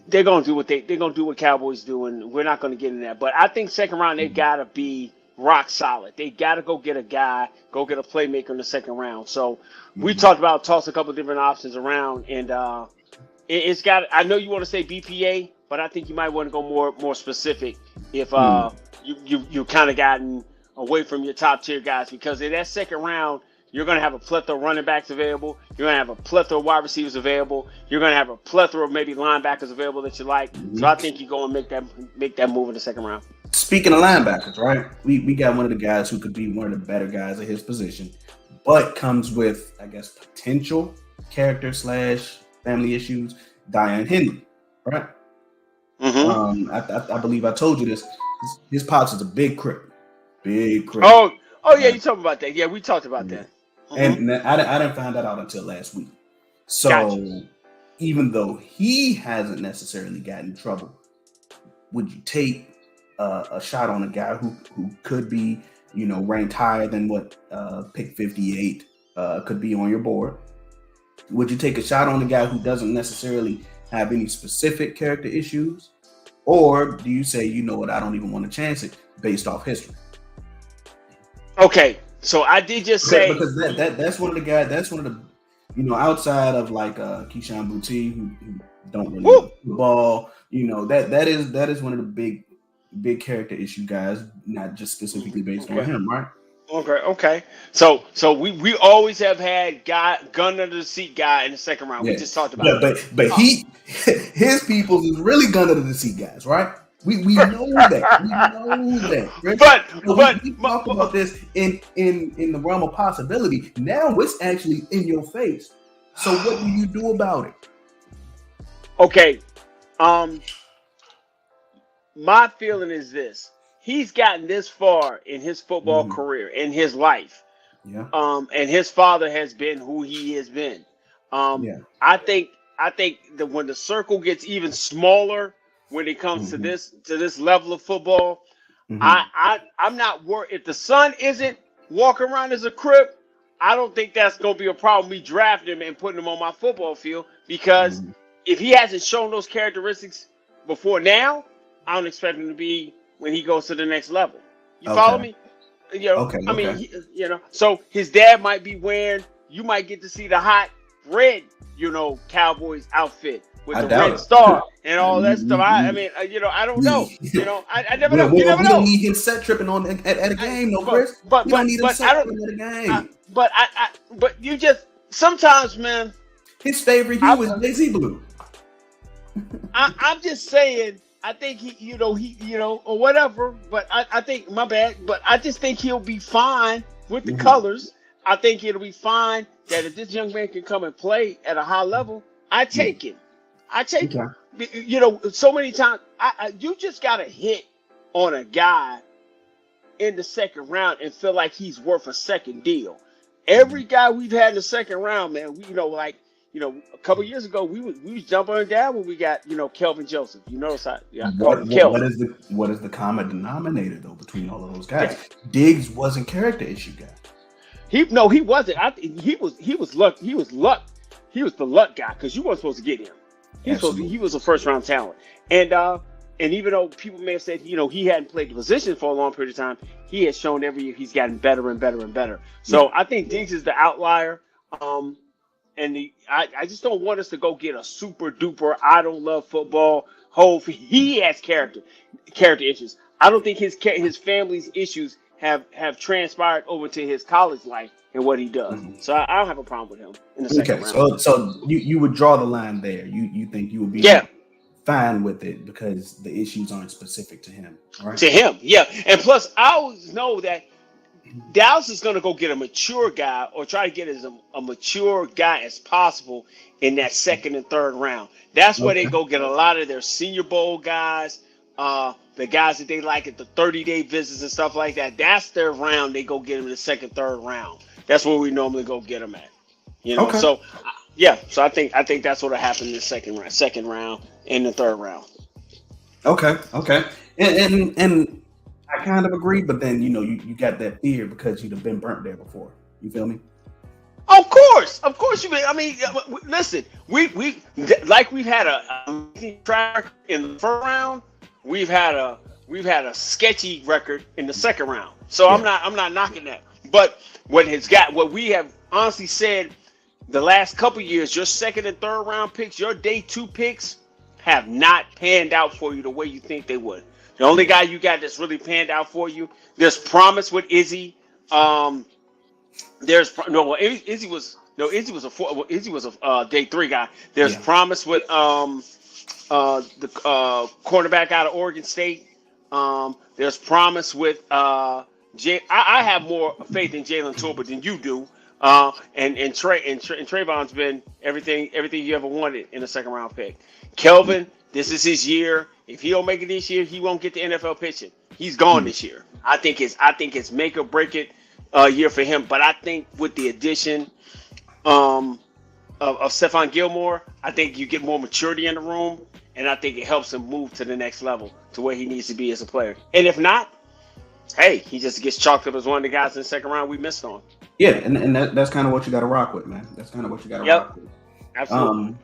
they're gonna do what Cowboys do, and we're not gonna get in that. But I think second round they gotta be rock solid. They got to go get a guy, go get a playmaker in the second round. So we talked about toss a couple different options around, and it's got. I know you want to say BPA, but I think you might want to go more specific if you kind of gotten away from your top tier guys, because in that second round You're going to have a plethora of running backs available. You're going to have a plethora of wide receivers available. You're going to have a plethora of maybe linebackers available that you like. So I think you go and make that move in the second round. Speaking of linebackers, right? We got one of the guys who could be one of the better guys at his position, but comes with, I guess, potential character / family issues. Diane Henley, right? I believe I told you this. His pops is a big crip. Big crip. Oh yeah, you talking about that? Yeah, we talked about that. And I didn't find that out until last week. So Gotcha. even though he hasn't necessarily gotten in trouble, would you take a shot on a guy who could be, ranked higher than what pick 58 could be on your board? Would you take a shot on a guy who doesn't necessarily have any specific character issues? Or do you say, you know what, I don't even want to chance it based off history? Okay, so I did just say because that's one of the guys. That's one of the, outside of like Keyshawn Boutte, who don't really know football. That is one of the big character issue guys, not just specifically based on him, right? Okay. So we always have had gun under the seat guy in the second round. We just talked about it. But his people is really gun under the seat guys, right? We know that. We know that. Right? We talked about this in the realm of possibility. Now it's actually in your face. So what do you do about it? Okay. My feeling is this. He's gotten this far in his football career, in his life. Yeah. And his father has been who he has been. I think that when the circle gets even smaller when it comes to this level of football, I'm not worried. If the son isn't walking around as a crip, I don't think that's gonna be a problem. Me drafting him and putting him on my football field, because if he hasn't shown those characteristics before now, I don't expect him to be when he goes to the next level. You follow me? I mean, so his dad might be wearing, you might get to see the hot red, Cowboys outfit with the red star and all that stuff. I mean, I don't know. I never know. You never know. We don't need him set tripping on at a game, no, Chris. But we don't need him set tripping at a game. But you just sometimes, man. His favorite hue is Lazy Blue. I'm just saying. I think he, or whatever. But I think, my bad. But I just think he'll be fine with the colors. I think it'll be fine that if this young man can come and play at a high level, I take him. I take him. So many times, you just got to hit on a guy in the second round and feel like he's worth a second deal. Every guy we've had in the second round, man, a couple years ago, we was jumping on down when we got, Kelvin Joseph. You notice how Kelvin. What is the common denominator though between all of those guys? Yeah. Diggs wasn't character issue guy. He wasn't. He was the luck guy, because you weren't supposed to get him. He was a first round talent. And even though people may have said, he hadn't played the position for a long period of time, he has shown every year he's gotten better and better and better. So I think Diggs is the outlier. I just don't want us to go get a super duper, I don't love football. He has character issues. I don't think his family's issues have transpired over to his college life and what he does. So I don't have a problem with him in the second round. So you would draw the line there. You think you would be fine with it because the issues aren't specific to him, right? To him, yeah. And plus, I always know that Dallas is going to go get a mature guy, or try to get as a mature guy as possible in that second and third round. That's where they go get a lot of their Senior Bowl guys, the guys that they like at the 30-day visits and stuff like that. That's their round. They go get them in the second, third round. That's where we normally go get them at. So I think that's what happened in the second round, and the third round. Okay. And I kind of agree, but then you got that fear because you've been burnt there before. You feel me? Of course you. I mean, listen, we've had a track in the first round. We've had a sketchy record in the second round. So I'm not knocking that. But what we have honestly said the last couple years, your second and third round picks, your day 2 picks have not panned out for you the way you think they would. The only guy you got that's really panned out for you, there's promise with Izzy. Izzy was a day 3 guy. There's Yeah. promise with the quarterback out of Oregon State. There's promise with I have more faith in Jalen Tolbert than you do. And Trayvon's been everything you ever wanted in a second round pick. Kelvin, this is his year. If he don't make it this year, he won't get the NFL pitching. He's gone this year. I think it's make or break it year for him. But I think with the addition of Stephon Gilmore, I think you get more maturity in the room, and I think it helps him move to the next level to where he needs to be as a player. And if not, hey, he just gets chalked up as one of the guys in the second round we missed on. Yeah, and that's kind of what you got to rock with, man. That's kind of what you got to rock with. Absolutely.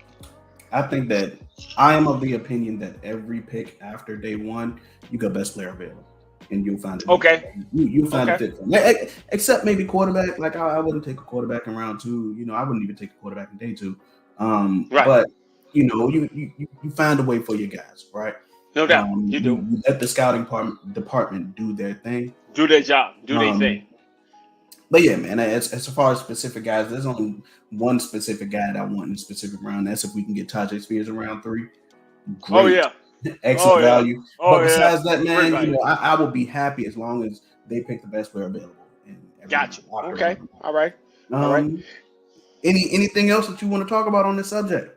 I think that I am of the opinion that every pick after day 1, you got best player available, and you'll find it. Okay. You'll find it fit. Except maybe quarterback. Like I wouldn't take a quarterback in round 2. I wouldn't even take a quarterback in day 2. Right. But you find a way for your guys, right? No doubt, you do. You let the scouting department do their thing, do their job, do their thing. But yeah, man, as far as specific guys, there's only one specific guy that I want in a specific round. That's if we can get Tajay Spears in round 3. Great. Oh yeah. Exit value. But besides that, man, I will be happy as long as they pick the best player available. Gotcha. Okay. All right. Anything else that you want to talk about on this subject?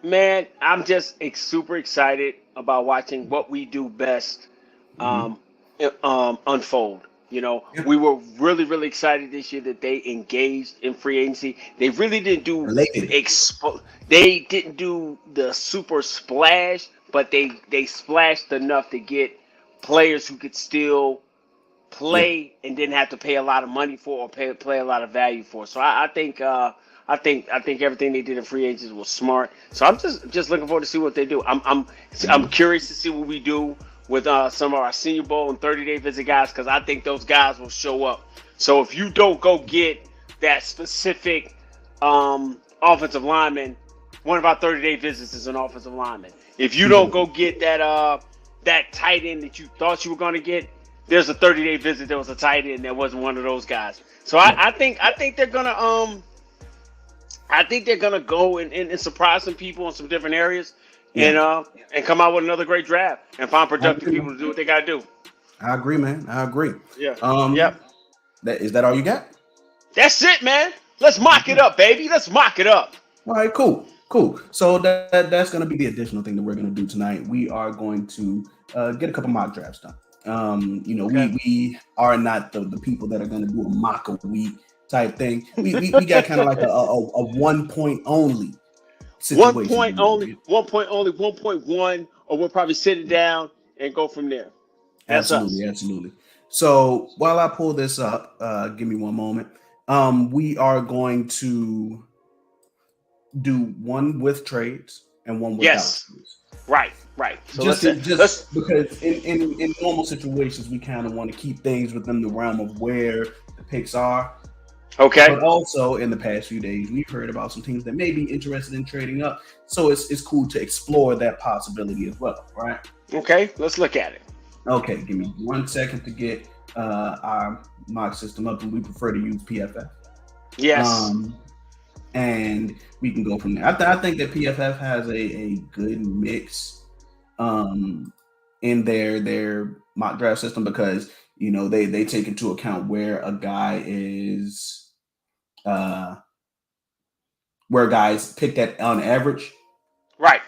Man, I'm just super excited about watching what we do best unfold. We were really, really excited this year that they engaged in free agency. They really didn't do they didn't do the super splash, but they splashed enough to get players who could still play and didn't have to pay a lot of money for or play a lot of value for. So I think everything they did in free agency was smart. So I'm just looking forward to see what they do. I'm curious to see what we do with some of our Senior Bowl and 30-day visit guys, because I think those guys will show up. So if you don't go get that specific offensive lineman, one of our 30-day visits is an offensive lineman. If you don't go get that tight end that you thought you were going to get, there's a 30-day visit. There was a tight end that wasn't one of those guys. So I think they're gonna go and surprise some people in some different areas. And come out with another great draft and find productive people to do what they gotta do. I agree, man. I agree. Yeah. Yep. Is that all you got? That's it, man. Let's mock it up, baby. Let's mock it up. All right, cool. So that's gonna be the additional thing that we're gonna do tonight. We are going to get a couple mock drafts done. We are not the people that are gonna do a mock a week type thing. We got kind of like a 1 point only. 1 point only, 1.1, or we'll probably sit it down and go from there. That's Absolutely. So while I pull this up, give me one moment. We are going to do one with trades and one without trades. Right. So just because in normal situations we kind of want to keep things within the realm of where the picks are. Okay. But also in the past few days, we've heard about some teams that may be interested in trading up. So it's cool to explore that possibility as well, right? Okay, let's look at it. Okay, give me 1 second to get our mock system up, and we prefer to use PFF. Yes. And we can go from there. I think that PFF has a good mix in their mock draft system, because they take into account where a guy is where guys picked at on average, right?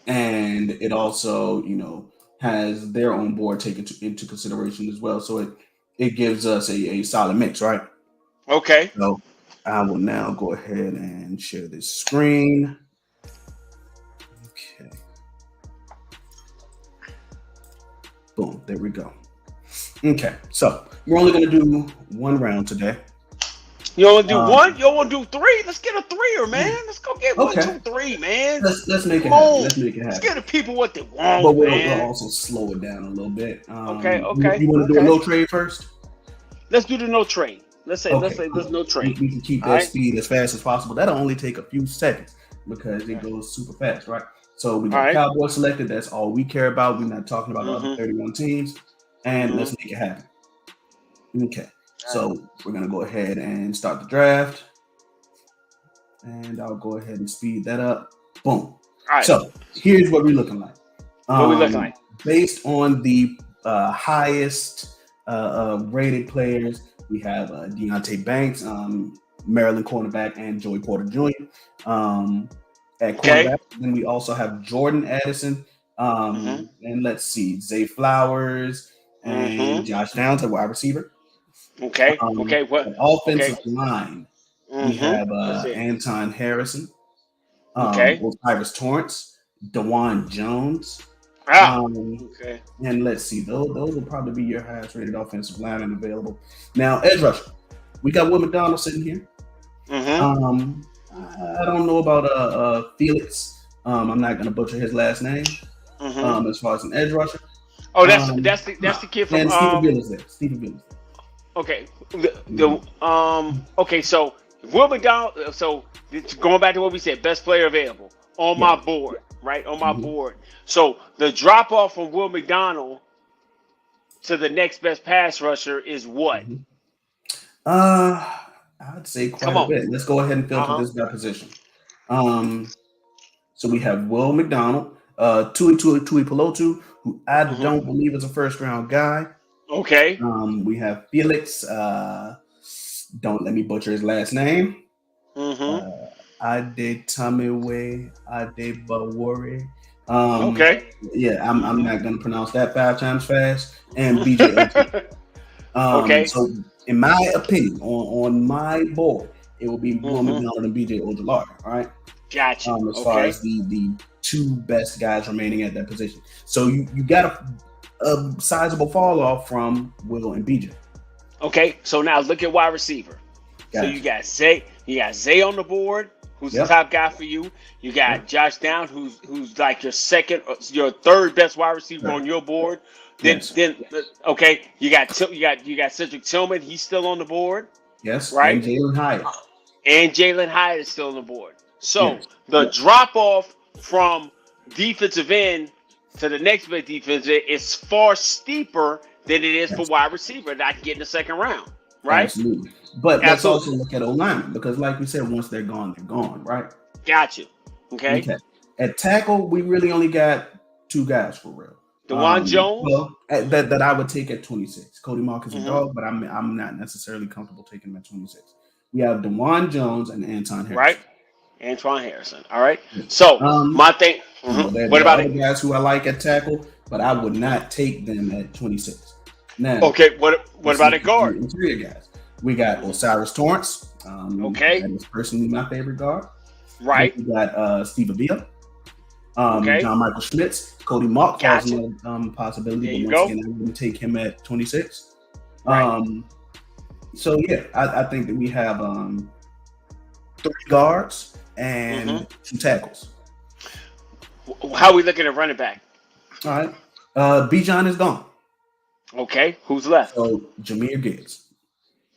And it also has their own board taken into consideration as well, so it gives us a solid mix, right? Okay. So I will now go ahead and share this screen. Okay. Boom. There we go. Okay. So we're only going to do one round today. You want to do one? You don't want to do three? Let's get a threer, man. Let's go get 1, 2, 3, man. Let's make it happen. Let's make it happen. Let's give the people what they want, but we'll also slow it down a little bit. Okay. You want to do a no trade first? Let's do the no trade. Let's say there's no trade. We can keep that speed as fast as possible. That'll only take a few seconds because it goes super fast, right? So we got Cowboys selected. That's all we care about. We're not talking about the other 31 teams. And let's make it happen. Okay. So we're gonna go ahead and start the draft, and I'll go ahead and speed that up. Boom. All right. So here's what we're looking like. What we looking like? Based on the highest rated players, we have Deontay Banks, Maryland cornerback, and Joey Porter Jr. At Okay. cornerback. Then we also have Jordan Addison, and let's see, Zay Flowers and Josh Downs at wide receiver. Okay. Okay. At What? Okay. offensive line, we have Let's see. Anton Harrison, Okay. Osiris Torrance, DeJuan Jones. Ah. Okay. And let's see, those will probably be your highest rated offensive linemen available. Now, edge rusher, we got Will McDonald sitting here. I don't know about Felix. I'm not gonna butcher his last name. As far as an edge rusher. Oh, that's the kid from and Stephen Gillis there. Stephen Gillis. Okay. Okay, so Will McDonald, so going back to what we said, best player available on my board, right? On my board. So the drop off from Will McDonald to the next best pass rusher is what? I'd say quite a bit. Let's go ahead and filter this by position. So we have Will McDonald, Tui Pelotu, who I don't believe is a first round guy. Okay. We have Felix. Don't let me butcher his last name. Ade Tamiwe Ade Bawore. Okay. Yeah, I'm not gonna pronounce that 5 times fast. And BJ. Okay. So in my opinion, on my board, it will be Will McDonald and BJ Ojulari. All right. Gotcha. As far as the 2 best guys remaining at that position. So you got a sizable fall off from Will and BJ. Okay, so now look at wide receiver. Gotcha. So you got Zay on the board, who's the top guy for you. You got Josh Down, who's like your third best wide receiver on your board. Then okay, you got Cedric Tillman, he's still on the board. Yes, right. And Jalen Hyatt. And Jalen Hyatt is still on the board. So the drop off from defensive end to the next best defensive end is far steeper than it is for wide receiver not to get in the second round, right? Absolutely. But let's also look at O-linemen because, like we said, once they're gone, right? Gotcha. Okay. At tackle, we really only got 2 guys for real. DeJuan Jones? Well, that I would take at 26. Cody Mark is a dog, but I'm not necessarily comfortable taking him at 26. We have DeJuan Jones and Anton Harrison. Right. Antoine Harrison. All right. So my thing. What about the guys who I like at tackle, but I would not take them at 26. Now, okay. What about a guard? Interior guys. We got Osiris Torrance. Okay. That is personally my favorite guard. Right. We got Steve Avila. John Michael Schmitz. Cody Mark falls in a possibility, but once again, I wouldn't take him at 26. Right. So yeah, I think that we have 3 guards and 2 tackles. How are we looking at running back? All right. Bijan is gone. Okay. Who's left? So Jahmyr Gibbs.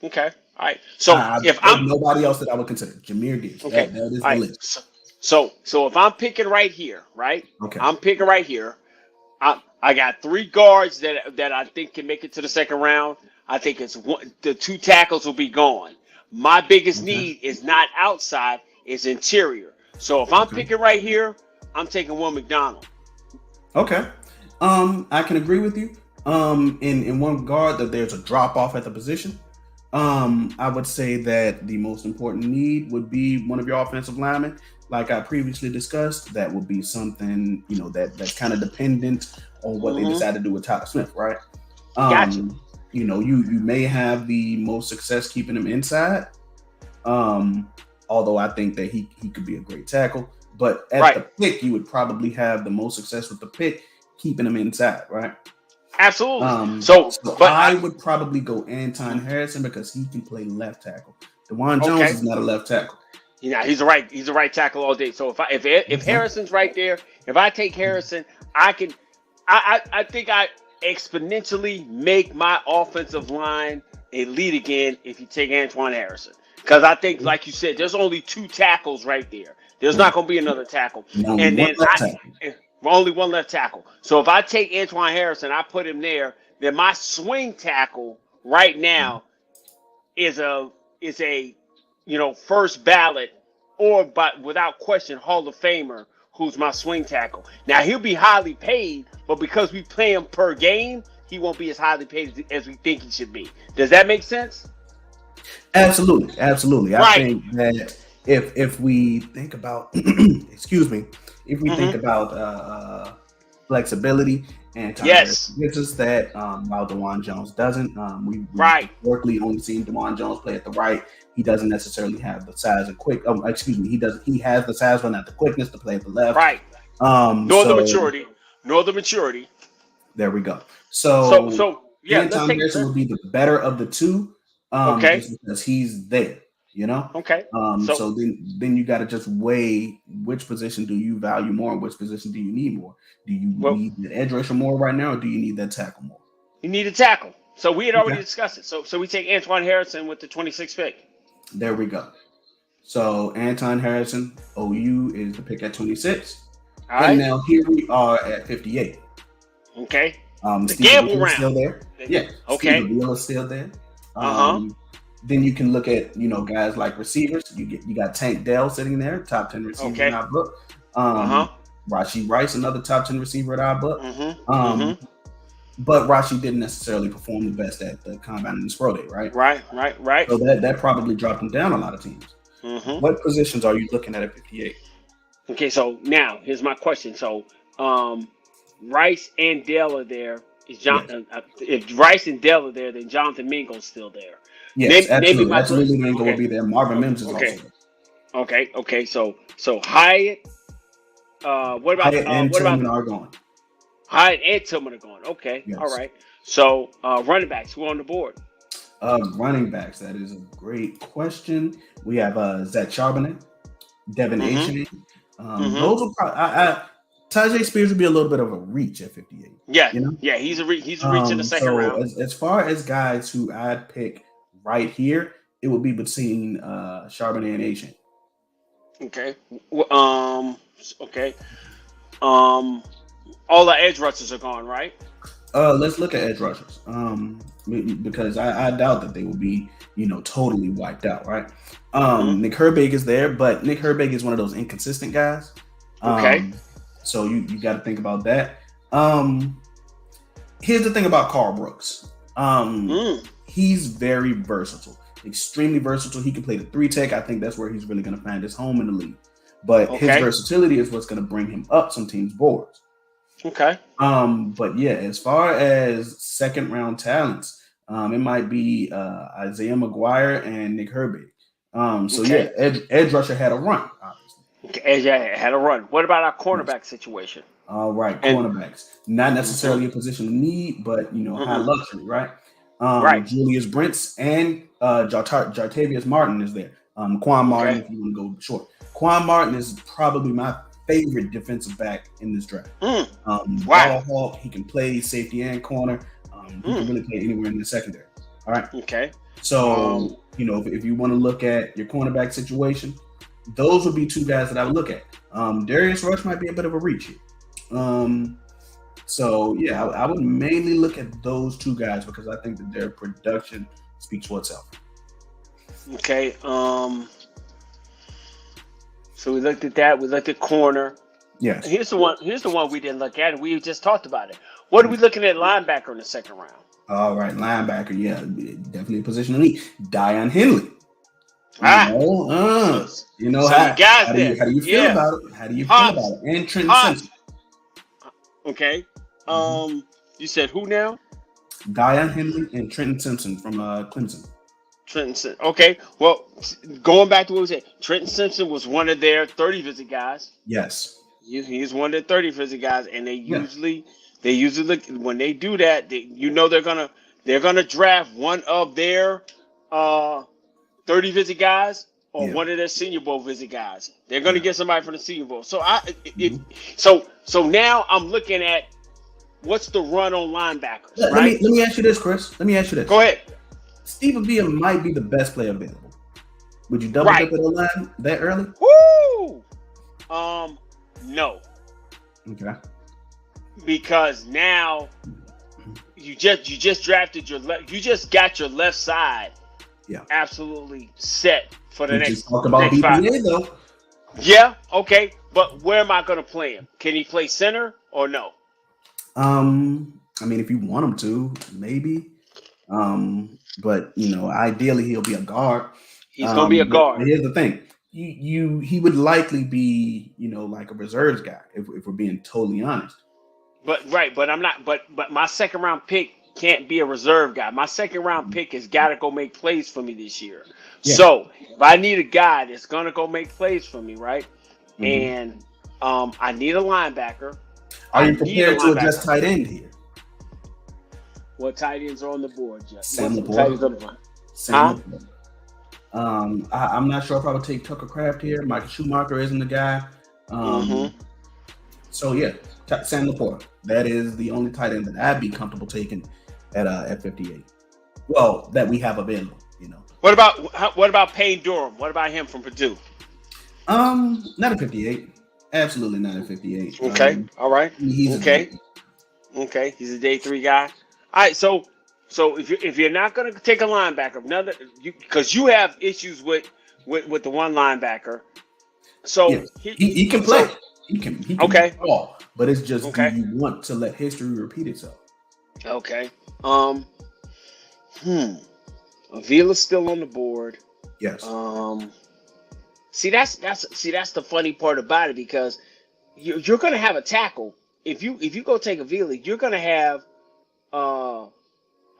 Okay. All right. So if I'm nobody else that I would consider, Jahmyr Gibbs. Okay. That is the list. So if I'm picking right here, right? Okay. I'm picking right here. I got 3 guards that I think can make it to the second round. I think the 2 tackles will be gone. My biggest need is not outside, it's interior. So if I'm picking right here, I'm taking Will McDonald. Okay. I can agree with you. In one regard that there's a drop off at the position. I would say that the most important need would be one of your offensive linemen. Like I previously discussed, that would be something, that's kind of dependent on what they decide to do with Tyler Smith, right? Gotcha. You may have the most success keeping him inside. Although I think that he could be a great tackle. But at the pick, you would probably have the most success with the pick, keeping him inside, right? Absolutely. But I would probably go Anton Harrison because he can play left tackle. DeJuan Jones is not a left tackle. Yeah, he's a right tackle all day. So if Harrison's right there, if I take Harrison, I think I exponentially make my offensive line elite again if you take Antoine Harrison. Because I think, like you said, there's only 2 tackles right there. There's not going to be another tackle. And then only one left tackle. So if I take Antoine Harrison, I put him there, then my swing tackle right now is a first ballot or without question Hall of Famer who's my swing tackle. Now he'll be highly paid, but because we play him per game, he won't be as highly paid as we think he should be. Does that make sense? Absolutely, absolutely. I Right. think that if we think about, excuse me, if we think about flexibility, Anton Harris Yes. gives us that, while DeJuan Jones doesn't. We Right. historically only seen DeJuan Jones play at the right. He doesn't necessarily have the size and quick. Excuse me, he does. He has the size, but not the quickness to play at the left. Right. Nor the So maturity. Nor the maturity. there we go. So yeah, let's Anton take Harrison will be the better of the two, Okay. just because he's there, you know. Okay. So then you got to just weigh which position do you value more and which position do you need more. Do you need the edge rusher more right now, or do you need that tackle more? You need a tackle. So we had already Okay. discussed it. So we take Antoine Harrison with the 26th pick. There we go. So Anton Harrison, OU is the pick at 26. All right. And now here we are at 58. Okay. The Steve gamble Avila is round. still there. Yeah. Okay. Steve Avila is still there. Uh-huh. Then you can look at guys like receivers. You got Tank Dell sitting there, top 10 receiver Okay. in our book. Uh-huh. Rashi Rice, another top 10 receiver in our book. Mm-hmm. But Rashi didn't necessarily perform the best at the combine and the pro day, right? Right. So that probably dropped him down a lot of teams. Mm-hmm. What positions are you looking at 58? Okay, so now here's my question. So Rice and Dell are there. Is John? If Rice and Dell are there, then Jonathan Mingo's still there. Yes, absolutely. my Absolutely, question. Mingo will be there. Marvin Mims is Okay. also there. Okay. So Hyatt. What about Hyatt and what about Tillman are going. Hyatt and Tillman are going? Okay. Yes. All right. So running backs, who on the board? Running backs. That is a great question. We have Zach Charbonnet, Devin Achane. Those will probably. Tajay Spears would be a little bit of a reach at 58. Yeah, you know? yeah, he's a reach in the second round. As far as guys who I'd pick right here, it would be between Charbonnet and Achane. Okay. Okay. All the edge rushers are gone, right? Let's look at edge rushers. Because I doubt that they will be, totally wiped out, right? Nick Herbig is there, but Nick Herbig is one of those inconsistent guys. Okay. So you got to think about that. Here's the thing about Carl Brooks. He's very versatile, extremely versatile. He can play the 3-tech. I think that's where he's really going to find his home in the league. But his versatility is what's going to bring him up some teams' boards. Okay. But yeah, as far as second round talents, it might be Isaiah McGuire and Nick Herbig. Yeah, edge rusher had a run, obviously. Edge had a run. What about our cornerback situation? All right, cornerbacks. Not necessarily a position of need, but high luxury, right? Julius Brents and Jartavius Martin is there. Quan Martin, if you want to go short. Quan Martin is probably my favorite defensive back in this draft. Ball hawk, he can play safety and corner. He can really play anywhere in the secondary. All right. Okay. So if you want to look at your cornerback situation, those would be two guys that I would look at. Darius Rush might be a bit of a reach here. I would mainly look at those two guys because I think that their production speaks for itself. Okay. So we looked at that. We looked at corner. Yes. Here's the one we didn't look at, and we just talked about it. What are we looking at linebacker in the second round? All right, linebacker. Yeah, definitely a position to need. Dion Henley. How do you feel about it? How do you feel about it? And Trenton Simpson. Okay. You said who now? Dion Henley and Trenton Simpson from Clemson. Trenton Simpson. Okay. Well, going back to what we said, Trenton Simpson was one of their 30 visit guys. Yes. He's one of their 30 visit guys, and they usually look when they do that. They're gonna draft one of their 30 visit guys or one of their Senior Bowl visit guys. They're gonna get somebody from the Senior Bowl. So so now I'm looking at what's the run on linebackers. Let me ask you this, Chris. Let me ask you this. Go ahead. Steve Avila might be the best player available. Would you double dip at the line that early? Woo! No. Okay. Because now you just drafted you just got your left side Yeah. absolutely set for the We just talked about next 5. BPA though. Yeah, okay, but where am I going to play him? Can he play center or no? I mean, if you want him to, maybe. But ideally he'll be a guard. He's going to be a But guard. here's the thing: he would likely be, like a reserves guy if we're being totally honest. But right, but I'm not. But my second round pick can't be a reserve guy. My second round pick has got to go make plays for me this year. Yeah. So if I need a guy that's gonna go make plays for me, right? Mhm. And I need a linebacker. Are I you need a prepared to adjust linebacker. tight end here? What tight ends are on the board, Jeff? Sam What tight ends on the Laporte. board? Sam Huh? Laporte. I'm not sure if I would take Tucker Craft here. Michael Schumacher isn't the guy. Mm-hmm. So yeah, Sam Laporte. That is the only tight end that I'd be comfortable taking at 58. Well, that we have available. What about Payne Durham? What about him from Purdue? Not at 58. Absolutely not at 58. Okay, all right. He's Okay, okay. He's a day 3 guy. All right, so if you're not going to take a linebacker, because you have issues with the one linebacker, so he can play. so He can okay, ball, but it's just okay, do you want to let history repeat itself? okay. Avila's still on the board. Yes. See that's the funny part about it, because you're going to have a tackle if you go take Avila, you're going to have uh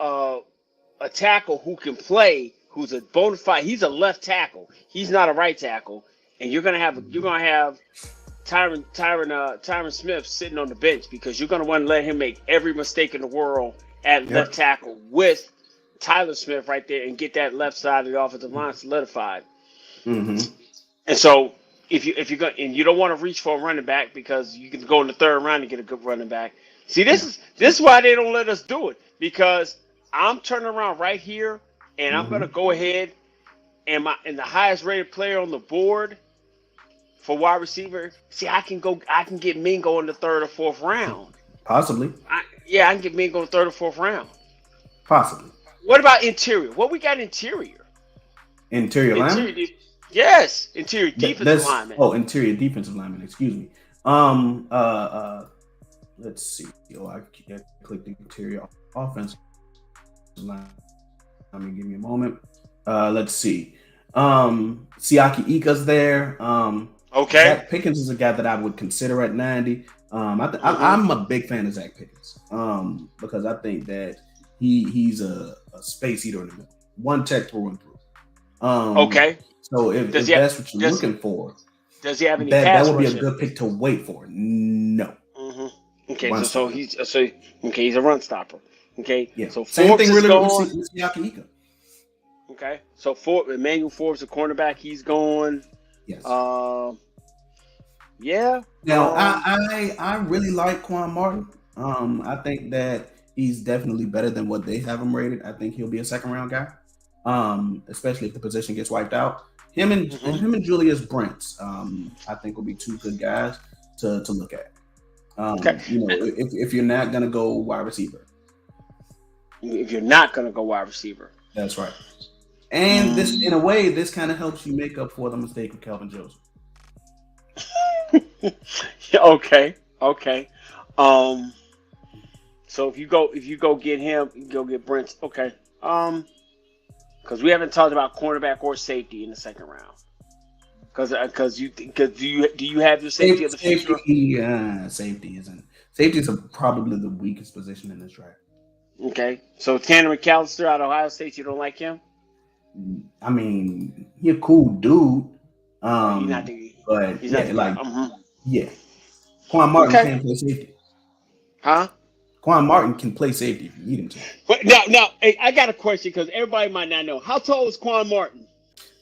a tackle who can play, who's a bona fide. He's a left tackle. He's not a right tackle, and you're gonna have Tyron Smith sitting on the bench, because you're gonna want to let him make every mistake in the world at left tackle with Tyler Smith right there, and get that left side of the offensive line solidified. Mm-hmm. And so if you're going, and you don't want to reach for a running back, because you can go in the third round and get a good running back. See, this is why they don't let us do it, because I'm turning around right here, and I'm gonna go ahead and the highest rated player on the board for wide receiver. See, I can get Mingo in the 3rd or 4th round. Possibly. I can get Mingo in the 3rd or 4th round. Possibly. What about interior? What we got interior? Interior lineman? Yes, interior defensive lineman. Oh, interior defensive lineman. Excuse me. Let's see. I clicked the interior offensive line. Give me a moment. Let's see. Siaki Ika's there. Okay. Zach Pickens is a guy that I would consider at 90. I'm a big fan of Zach Pickens. Because I think that he's a space eater in the middle. One tech through and through. Okay. So if that's what you're looking for, does he have any that would be rushing? a good pick to wait for. No. Okay, so he's a run stopper. Okay. Yeah. So same Forbes thing is really gone. with Siaki Ika. Okay. So Emmanuel Forbes, the cornerback, he's gone. Yes. Yeah. Now I really like Quan Martin. I think that he's definitely better than what they have him rated. I think he'll be a 2nd round guy. Especially if the position gets wiped out. Him and Julius Brents, I think will be 2 good guys to look at. Okay. If you're not gonna go wide receiver. If you're not gonna go wide receiver. That's right. And this, in a way, this kind of helps you make up for the mistake of Calvin Joseph. Okay. So if you go get him, you go get Brent. Okay. Because we haven't talked about cornerback or safety in the 2nd round. Because do you have your safety of the future? Safety isn't. Safety is probably the weakest position in this draft. Okay. So Tanner McAllister out of Ohio State, you don't like him? I mean, he's a cool dude. Yeah. Quan Martin can't play safety. Huh? Quan Martin can play safety if you need him to. But now, hey, I got a question, because everybody might not know. How tall is Quan Martin?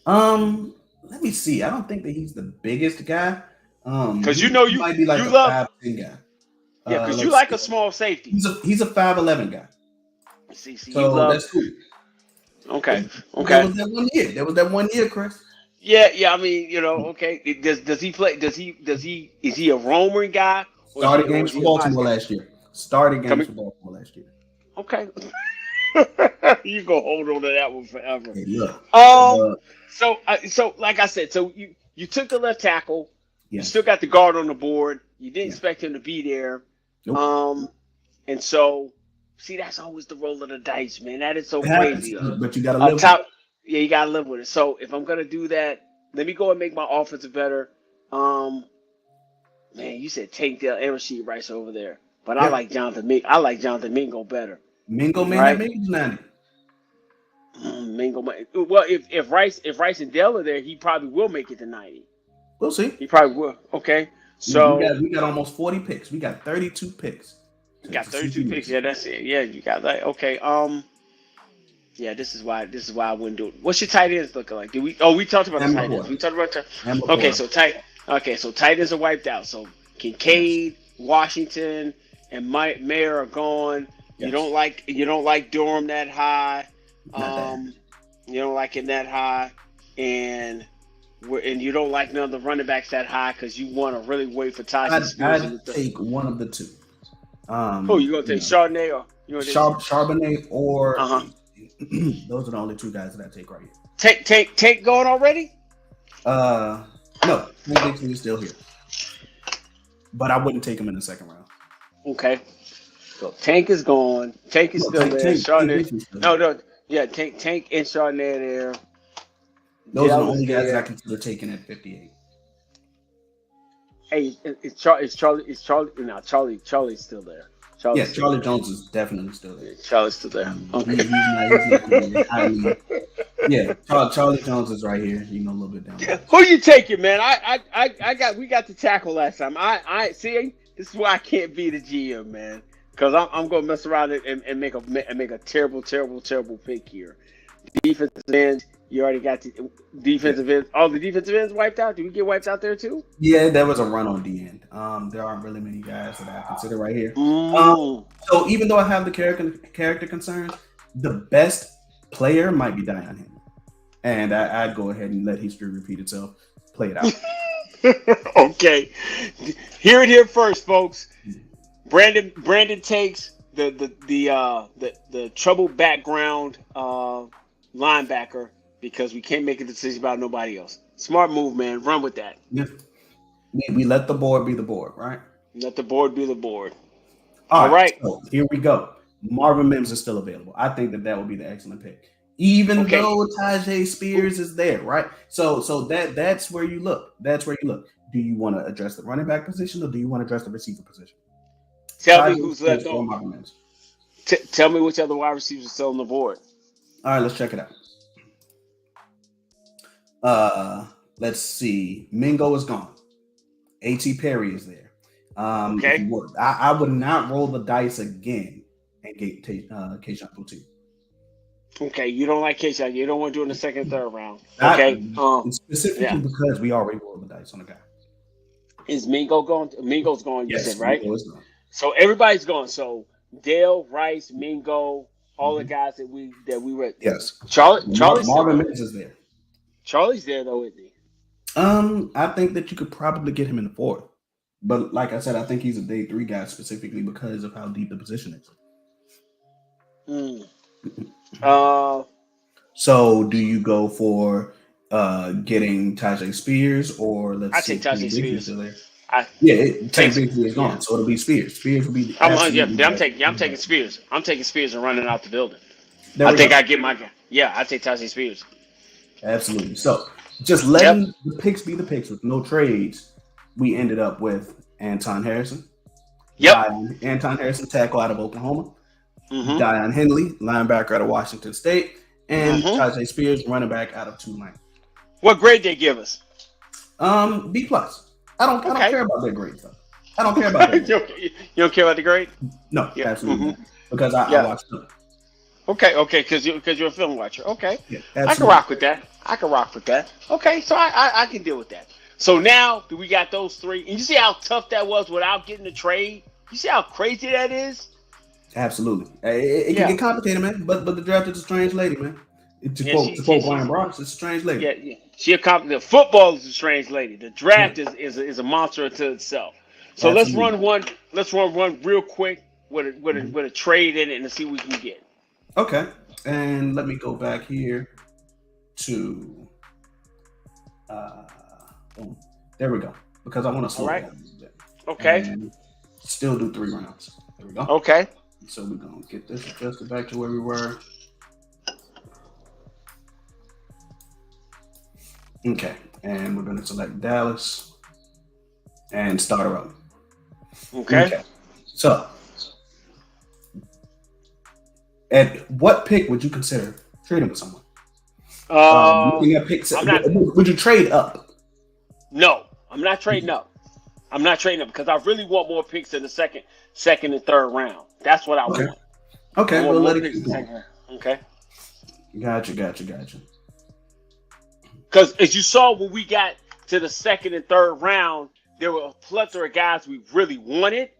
Let me see. I don't think that he's the biggest guy. Because he might be like a 5'10" guy. Yeah, because you like a small safety. He's a 5'11" guy. See, so that's cool. Okay. There was that 1 year, Chris. Yeah. I mean, okay. Does he play? Is he a roamer guy? Started games for Baltimore last year. Okay. You go hold on to that one forever. Hey, look. Um. So like I said, so you took the left tackle. You still Yes. got the guard on the board. You didn't Yes. expect him to be there. Nope. Um. And so, see, that's always the roll of the dice, man. That is so It happens, crazy. but you got to A live with it. top, yeah, you gotta live with it. So if I'm gonna do that, let me go and make my offensive better. Um. Man, you said take Dale and Rasheed Rice over there, but I Yeah. like Jonathan. I like Jonathan Mingo better. Mingo may not Right? make it to 90. Mingo. Well, if Rice and Dell are there, he probably will make it to 90. We'll see. He probably will. Okay. We So got almost 40 picks. We got 32 picks you to, got to see 32 who picks. makes it. Yeah, that's it. Yeah, you got that. Okay. Yeah, this is why I wouldn't do it. What's your tight ends looking like? Did we? Oh, we talked about the And tight ends. McCoy. We talked about And Okay, McCoy. so tight ends are wiped out. So Yes. Kincaid, Washington, and Mayer are gone. You Yes. don't like Durham that high. Not that. You don't like him that high, and you don't like none of the running backs that high because you want to really wait for Tyson Spears in the I'd third. take one of the two. Who you gonna You take, know, Chardonnay or you gonna take? Charbonnet or Uh huh. those are the only two guys that I take right here. Take going already? No, Tank Dixon is still here, but I wouldn't take him in the second round. Okay. So Tank is gone. Tank is No, still there. Tank Chardonnay. Dixon's still No, here. no. Yeah, Tank and Chardonnay are there. Those are the Dell is only guys that I there. consider taking at 58. Hey, it's Charlie. No, Charlie's still there. Yeah, Charlie's still Charlie there. Jones is definitely still there. Yeah, Charlie's still there. Okay. He's not going to be highly. Yeah, Charlie Jones is right here. A little bit down the list. Who you taking, man? We got the tackle last time. I see. This is why I can't be the GM, man. Because I'm gonna mess around and make a terrible pick here. Defensive ends, you already got the defensive ends. All the defensive ends wiped out. Did we get wiped out there too? Yeah, there was a run on the end. There aren't really many guys that I consider right here. Mm. So even though I have the character concerns, the best player might be Dion Henry, and I'd go ahead and let history repeat itself. Play it out. Okay, hear it here first, folks. Brandon takes the troubled background linebacker because we can't make a decision about nobody else. Smart move, man. Run with that. Yeah. We let the board be the board, right? Let the board be the board. All All right. So here we go. Marvin Mims is still available. I think that would be the excellent pick, even Okay. though Tajay Spears is there, right? So that's where you look. That's where you look. Do you want to address the running back position or do you want to address the receiver position? Tell me Tajay who's Spears left or on. Marvin Mims. Tell me which other wide receivers are still on the board. All right, let's check it out. Let's see. Mingo is gone. A.T. Perry is there. Okay. I would not roll the dice again and get Keyshawn Boutte. Okay, you don't like Keyshawn. You don't want to do it in the second, third round. Okay. Specifically yeah. because we already rolled the dice on the guy. Is Mingo gone? Mingo's gone. You said right. Mingo is gone. So everybody's gone. So Dale, Rice, Mingo, all the guys that we were. Yes. Marvin Mims is there. Charlie's there though, isn't he? I think that you could probably get him in the fourth. But like I said, I think he's a day 3 guy specifically because of how deep the position is. So do you go for getting Tajay Spears or I take Tajay Spears. Tank Bixby is gone, so it'll be Spears. Spears will be. I'm taking Spears. I'm taking Spears and running out the building. I get my guy. Yeah, I take Tajay Spears. Absolutely. So just letting the picks be the picks with no trades, we ended up with Anton Harrison. Yep. Anton Harrison, tackle out of Oklahoma. Mm-hmm. Dion Henley, linebacker out of Washington State. And Tajay Spears, running back out of Tulane. What grade they give us? B+. I don't care about their grade stuff. I don't care about that. You don't care about the grade? No, absolutely not. Because I watch them. Okay, because you're a film watcher. Okay. Yeah, I can rock with that. Okay, so I can deal with that. So now we got those 3. And you see how tough that was without getting the trade? You see how crazy that is? Absolutely. It can get complicated, man. But the draft is a strange lady, man. To quote Brian Bronx, it's a strange lady. Yeah. The football is a strange lady. The draft is a monster unto itself. So Absolutely. let's run one real quick with a trade in it and see what we can get. Okay. And let me go back here to uh boom. There we go. Because I want to All slow it right. down a little bit. Okay. And still do 3 rounds. There we go. Okay. So we're gonna get this adjusted back to where we were. Okay. And we're gonna select Dallas and start her up. Okay. Okay. So at what pick would you consider trading with someone? Uh, Looking at picks, I'm not. would you trade up? No, I'm not trading up. I'm not trading up because I really want more picks in the second and third round. That's what I Okay. want. I Okay, want we'll more let it picks in keep the going. second round. Okay. Gotcha. Because as you saw when we got to the second and third round, there were a plethora of guys we really wanted.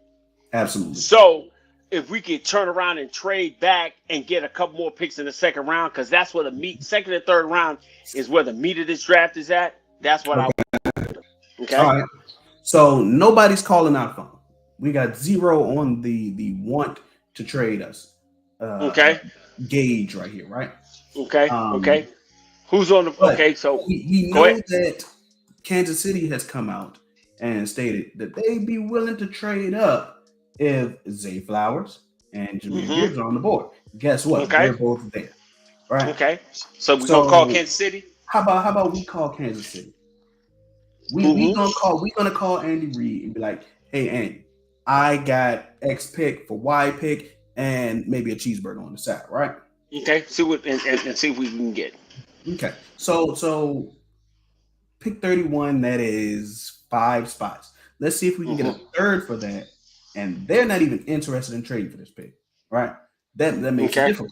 Absolutely. So if we could turn around and trade back and get a couple more picks in the second round, because that's where the meat, second and third round is where the meat of this draft is at. That's what I Okay. All okay. right. So nobody's calling out phone. We got zero on the want to trade us uh, Okay. gauge right here, right? Okay. Okay. Um, Who's on the but okay, so we go ahead. know that Kansas City has come out and stated that they'd be willing to trade up if Zay Flowers and Jameer Mm-hmm. Gibbs are on the board. Guess what? Okay. They're both there, right? Okay. So we're gonna call So Kansas City. how about we call Kansas City? Mm-hmm. We gonna call Andy Reid and be like, hey Andy, I got X pick for Y pick and maybe a cheeseburger on the side, right? Okay. See what and see if we can get. Okay. So pick 31, that is 5 spots. Let's see if we can get a Mm-hmm. third for that. And they're not even interested in trading for this pick, right? That makes it Okay. difficult.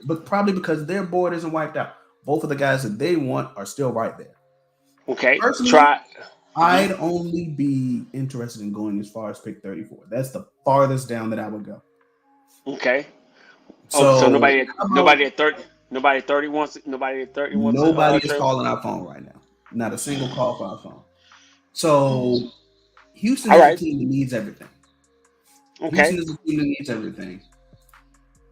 But probably because their board isn't wiped out. Both of the guys that they want are still right there. Okay. Personally, Try. Mm-hmm. I'd only be interested in going as far as pick 34. That's the farthest down that I would go. Okay. Oh, so So how about nobody at 30 wants nobody at 30 wants to nobody is trade. calling our phone right now? Not a single call for our phone. So Houston All is a right. team that needs everything. Okay. Houston is a team that needs everything.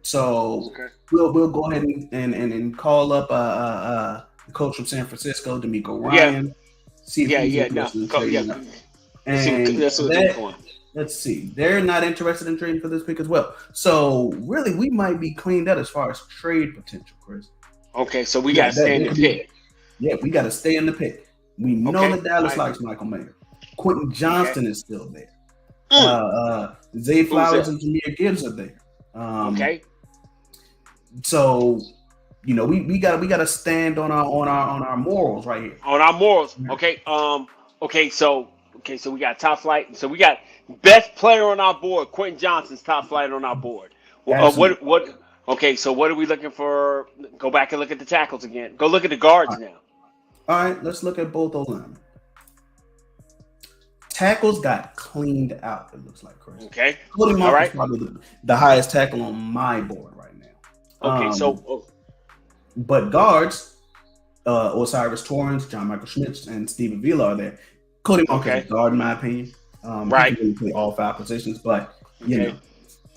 So Okay. we'll go ahead and call up the coach from San Francisco, D'Amico Yeah. Ryan, see if Yeah. he's Yeah. No. interested in Go, yeah. trading up. And Let's see what's that going. let's see, they're not interested in trading for this pick as well. So really, we might be cleaned out as far as trade potential, Chris. Okay. So we got Yeah, to stay in that the could be. pick. Yeah, we got to stay in the pick. We know Okay. that Dallas Mike. likes Michael Mayer. Quentin Okay. Johnston is still there. Mm. Zay Who's Flowers that? and Jameer Gibbs are there. Um, Okay. so we got to stand on our morals right here. On our morals. Okay. Okay. So we got top flight. So we got best player on our board. Quentin Johnson's top flight on our board. Absolutely. What? Okay. So what are we looking for? Go back and look at the tackles again. Go look at the guards now. All right, let's look at both those linemen. Tackles got cleaned out. It looks like, Chris. Okay. Cody All Monk is right. probably the highest tackle on my board right now. Okay. So But guards, Osiris Torrance, John Michael Schmitz, and Steven Vila are there. Cody Monk is a okay. guard, in my opinion. He can Right. really play all 5 positions, but Okay.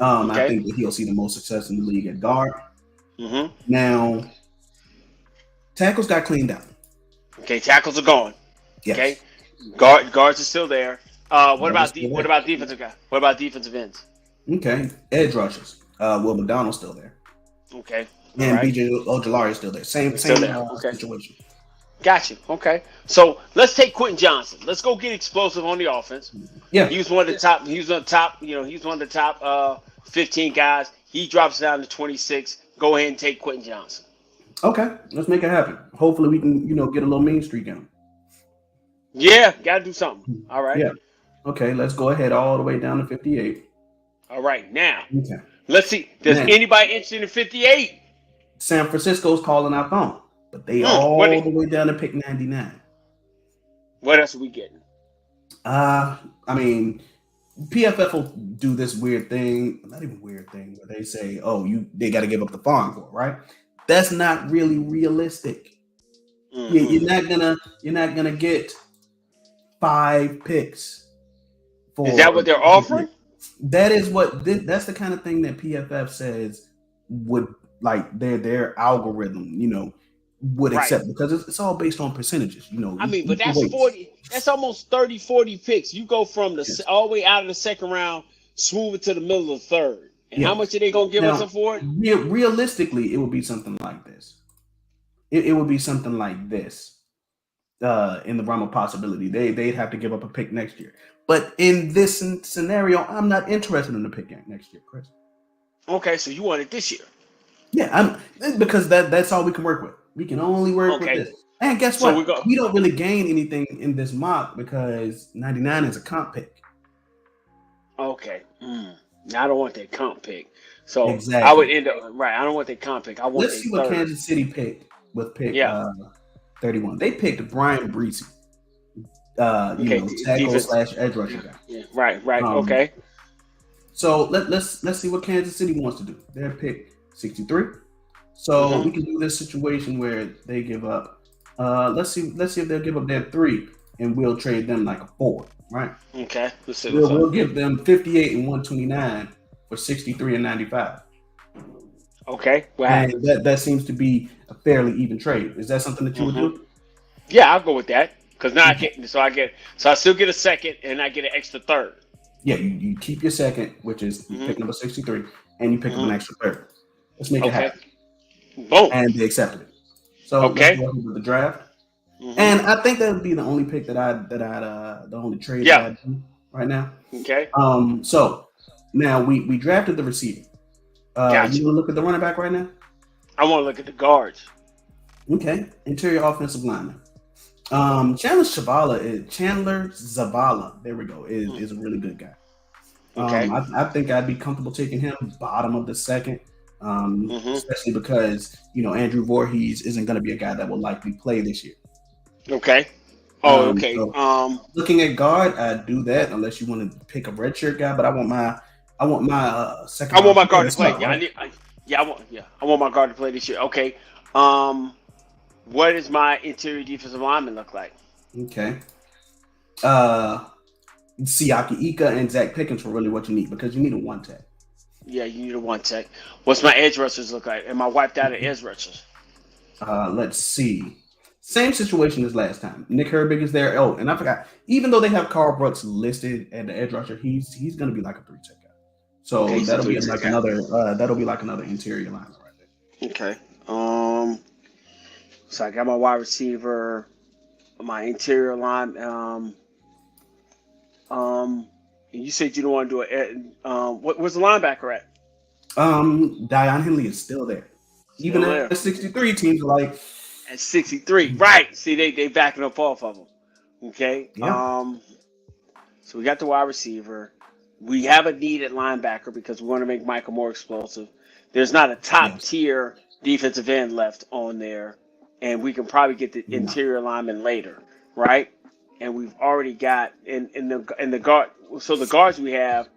I Okay. think that he'll see the most success in the league at guard. Mm-hmm. Now, tackles got cleaned out. Okay. Tackles are gone. Okay. Yes. Guards are still there. What Guards are about still what there. about defensive guy? What about defensive ends? Okay. Edge rushers. Will McDonald's still there. Okay. All And right. BJ Ojolari is still there. Same Still same there. Okay. situation. Got you. Okay. So let's take Quentin Johnson. Let's go get explosive on the offense. Yeah. He was one of the top. He was on the top. He's one of the top 15 guys. He drops down to 26. Go ahead and take Quentin Johnson. Okay. Let's make it happen. Hopefully we can, get a little mean streak going. Yeah, got to do something. All right. Yeah. Okay. Let's go ahead all the way down to 58. All right. Now Okay. let's see. Does Now, anybody interested in 58? San Francisco's calling our phone, but they What? all the way down to pick 99. What else are we getting? I mean, PFF will do this weird thing, not even weird thing, where they say, "Oh, they got to give up the farm for it," right? That's not really realistic. Mm-hmm. You're not gonna get 5 picks Is that what for they're offering? that is what that's the kind of thing that PFF says would like their algorithm, would Right. accept, because it's all based on percentages, I mean, but equal that's weights. 40. That's almost 30, 40 picks. You go from Yes. all the way out of the second round, smooth it to the middle of the third. And how Yeah. much are they gonna give us Now, for it? realistically, it would be something like this. It would be something like this. In the realm of possibility, they'd have to give up a pick next year. But in this scenario, I'm not interested in the pick next year, Chris. Okay, so you want it this year. Yeah, because that's all we can work with. We can only work with Okay. this. And guess So we what? go. We don't really gain anything in this mock because 99 is a comp pick. Okay. Now I don't want that comp pick. So I would Exactly. end up right. I don't want that comp pick. I want Let's that see what third. Kansas City picked with pick Yeah. 31. They picked Brian Breesy, Okay. tackle Defense. slash edge rusher guy. Yeah. Right. Right. Um, Okay. so let's see what Kansas City wants to do. They're pick 63. So we can do this situation where they give up. Let's see if they'll give up their 3, and we'll trade them like a 4, right? Okay. Let's see what's We'll up. give them 58 and 129 for 63 and 95. Okay. What And happens? that seems to be a fairly even trade. Is that something that you would do? Yeah, I'll go with that. Cause now I still get a second and I get an extra third. Yeah, you keep your second, which is you pick number 63, and you pick up an extra third. Let's make it Okay. happen. Boom. And they accepted it. So Okay. let's go ahead with the draft. And I think that would be the only pick the only trade that I'd do right now. Okay. So now we drafted the receiver. Gotcha. You want to look at the running back right now? I want to look at the guards. Okay. Interior offensive lineman. Chandler Zavala, there we go, is a really good guy. Okay. I think I'd be comfortable taking him bottom of the second, especially because Andrew Voorhees isn't going to be a guy that will likely play this year. Okay. Oh, okay. So looking at guard, I'd do that unless you want to pick a redshirt guy. But I want my second. I want my guard to play. Right? I want my guard to play this year. Okay. What does my interior defensive lineman look like? Okay. Siaki Ika and Zach Pickens were really what you need, because you need a one tech. Yeah, you need a one tech. What's my edge rushers look like? Am I wiped out of edge rushers? Let's see. Same situation as last time. Nick Herbig is there. Oh, and I forgot. Even though they have Carl Brooks listed at the edge rusher, he's going to be like a 3-tech guy. So that'll be like another interior lineman right there. Okay. So I got my wide receiver, my interior line. You said you don't want to do it. Where's the linebacker at? Dion Henley is still there. Even at 63, teams are like at 63. Right. See, they backing up off of him. Okay. Yeah. So we got the wide receiver. We have a need at linebacker because we want to make Michael more explosive. There's not a top tier defensive end left on there, and we can probably get the interior lineman later, right? And we've already got in the guard. So the guards we have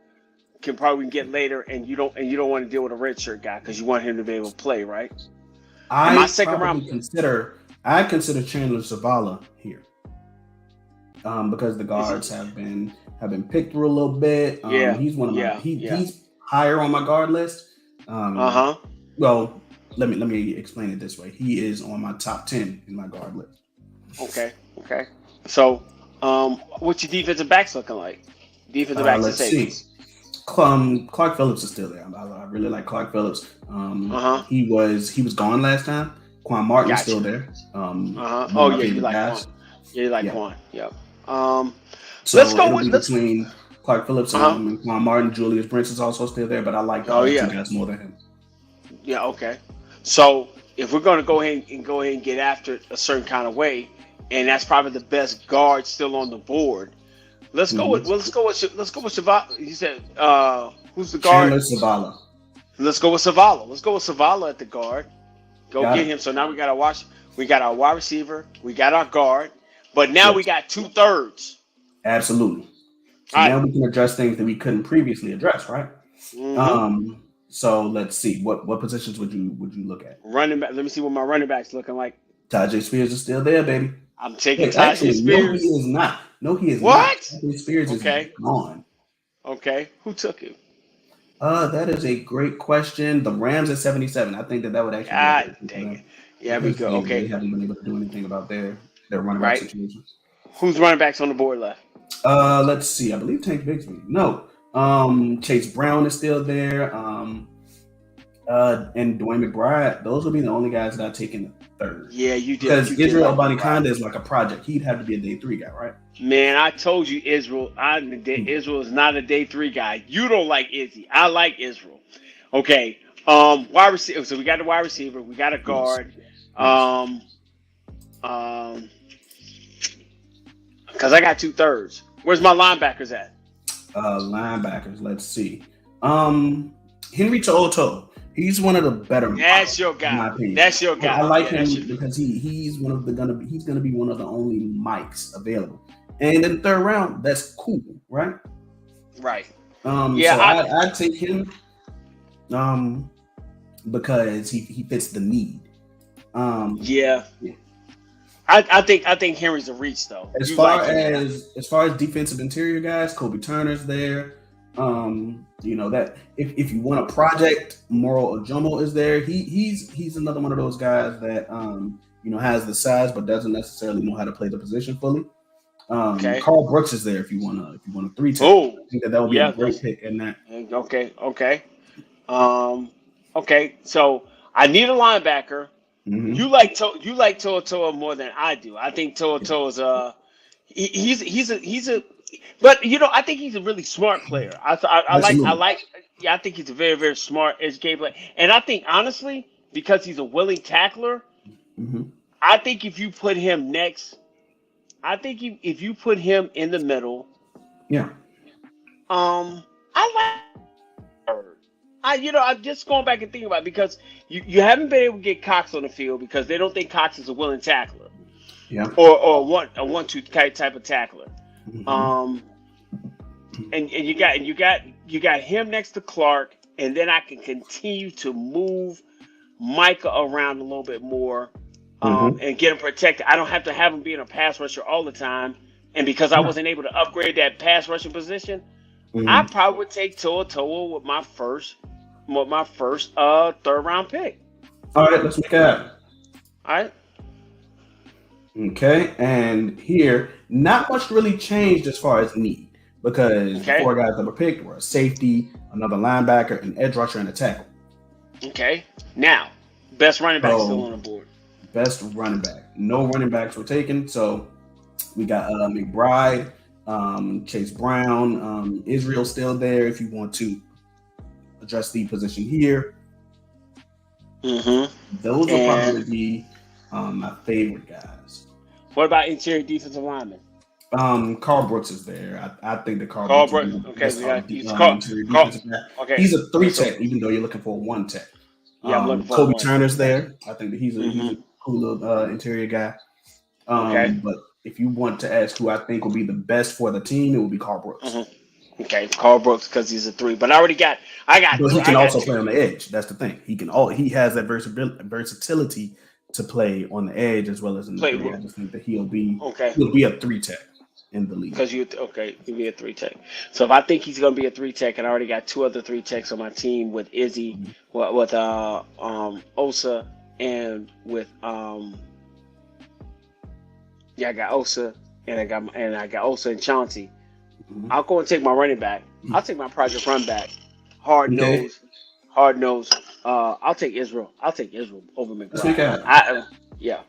can probably get later, and you don't want to deal with a redshirt guy because you want him to be able to play, right? I consider Chandler Zavala here, because the guards have been picked through a little bit. He's one of my he's higher on my guard list. Well, let me explain it this way. He is on my top 10 in my guard list. Okay. So, what's your defensive backs looking like? Defensive backs and safeties. Clark Phillips is still there. I really like Clark Phillips. He was gone last time. Quan Martin's still there. Oh yeah, you like Quan. Yeah, you like Quan. Yep. So let's go between Clark Phillips and Quan Martin. Julius Brents is also still there, but I like the other two guys more than him. Yeah. Okay. So if we're going to go ahead and get after it a certain kind of way, and that's probably the best guard still on the board. Let's go with Zavala. You said who's the guard? Chandler Zavala. Let's go with Zavala at the guard. Get him. So now we got our wide receiver, we got our guard, but now we got 2/3. Absolutely. So now we can address things that we couldn't previously address, right? So let's see. What positions would you look at? Running back. Let me see what my running back's looking like. Tajay Spears is still there, baby. I'm taking Tajay Spears. No, he is not. What? Tajay Spears is gone. Okay. Who took him? That is a great question. The Rams at 77. I think that would actually be a God great pick for dang it. them Yeah, we because go. they Okay. haven't been able to do anything about their running back Right. situation. Who's running backs on the board left? Let's see. I believe Tank Bigsby. No. Chase Brown is still there. And Dwayne McBride. Those would be the only guys that I take in the third. Yeah, you did. Because You did Israel like McBride. Abanikanda is like a project. He'd have to be a day 3 guy, right? Man, I told you Israel. Israel is not a day 3 guy. You don't like Izzy. I like Israel. Okay. Wide receiver. So we got a wide receiver. We got a Yes. guard. Yes. Because I got 2/3. Where's my linebackers at? Linebackers. Let's see. Henry To'oTo'o. He's one of the better. That's your in my guy. opinion. That's your guy. I like Yeah, him because he's gonna be one of the only mics available. And in the third round, that's cool, right? Right. So I'd take him because he fits the need. Yeah. I think Henry's a reach though. As far as defensive interior guys, Kobe Turner's there. That if you want a project, Moro Ojomo is there. He's another one of those guys that has the size but doesn't necessarily know how to play the position fully. Carl Brooks is there if you want a 3-tech. Oh, I think that would be a great pick in that. Okay. Okay. So I need a linebacker. Mm-hmm. You like To'oTo'o more than I do. I think To'oTo'o's he's a but I think he's a really smart player. I think he's a very, very smart educated player. And I think honestly, because he's a willing tackler, mm-hmm. I think if you put him next, if you put him in the middle, yeah. I like I'm just going back and thinking about it because you haven't been able to get Cox on the field because they don't think Cox is a willing tackler. Yeah. Or a 1-2 type of tackler. Mm-hmm. And you got him next to Clark, and then I can continue to move Micah around a little bit more, and get him protected. I don't have to have him being a pass rusher all the time. And because I wasn't able to upgrade that pass rushing position, I probably would take To'oTo'o with my first third round pick. All right, let's make it happen. All right. Okay, and here, not much really changed as far as need because the 4 guys that were picked were a safety, another linebacker, an edge rusher, and a tackle. Okay. Now, best running back still on the board. Best running back. No running backs were taken, so we got McBride, Chase Brown, Israel still there if you want to address the position here. Mm-hmm. Those will probably be my favorite guys. What about interior defensive linemen? Carl Brooks is there. I think that Carl Brooks. Okay, he's a 3-tech, even though you're looking for a 1-tech. Yeah, I'm looking for Kobe Turner's there. I think that he's a cool little interior guy. But if you want to ask who I think will be the best for the team, it will be Carl Brooks. Mm-hmm. Okay, Carl Brooks because he's a 3. But I got. But he can also play on the edge. That's the thing. He has that versatility to play on the edge as well as in the 3. I just think that he'll be a 3-tech in the league. Because he'll be a 3-tech. So if I think he's going to be a 3-tech, and I already got 2 other 3-techs on my team with Izzy, with Osa, and with I got Osa, and I got Osa and Chauncey. I'll go and take my running back. I'll take my project run back. Hard nose. I'll take Israel. I'll take Israel over McBride. Yeah.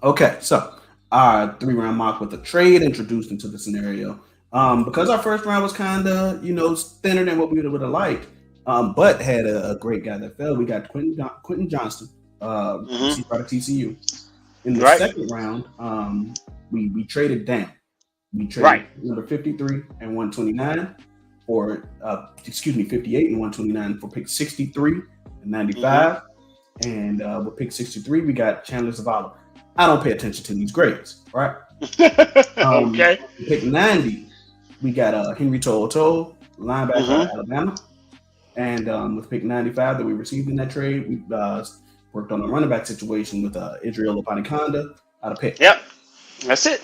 Okay, so our 3-round mock with a trade introduced into the scenario. Because our first round was kind of, thinner than what we would have liked, but had a great guy that fell. We got Quentin Johnston, out of TCU. In the second round, we traded down. We traded number 53 and 129 for 58 and 129 for pick 63 and 95. And with pick 63, we got Chandler Zavala. I don't pay attention to these grades, right? Pick 90, we got Henry To'oTo'o, linebacker out of Alabama. And with pick 95 that we received in that trade, we worked on a running back situation with Israel Abanikanda out of Pitt. Yep, that's it.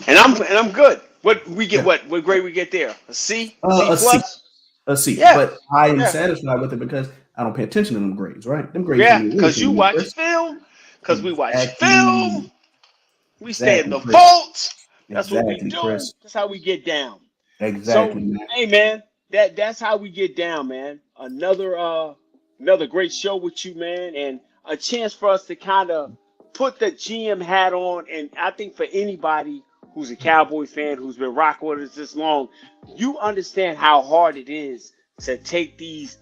And I'm good. What we get? Yeah. What grade we get there? A C? C A C, plus? a C. Yeah, But I am yeah, satisfied with it because I don't pay attention to them grades, right? Them grades don't yeah. mean Cause anything you to me, watch Chris. film. Cause we watch film. Exactly. We stay in Exactly, the Chris. vault. That's what we Exactly, do. Chris. That's how we get down. So, Exactly, man. hey man, that's how we get down, man. Another great show with you, man, and a chance for us to kind of put the GM hat on. And I think for anybody who's a Cowboy fan who's been rocking with us this long, you understand how hard it is to take these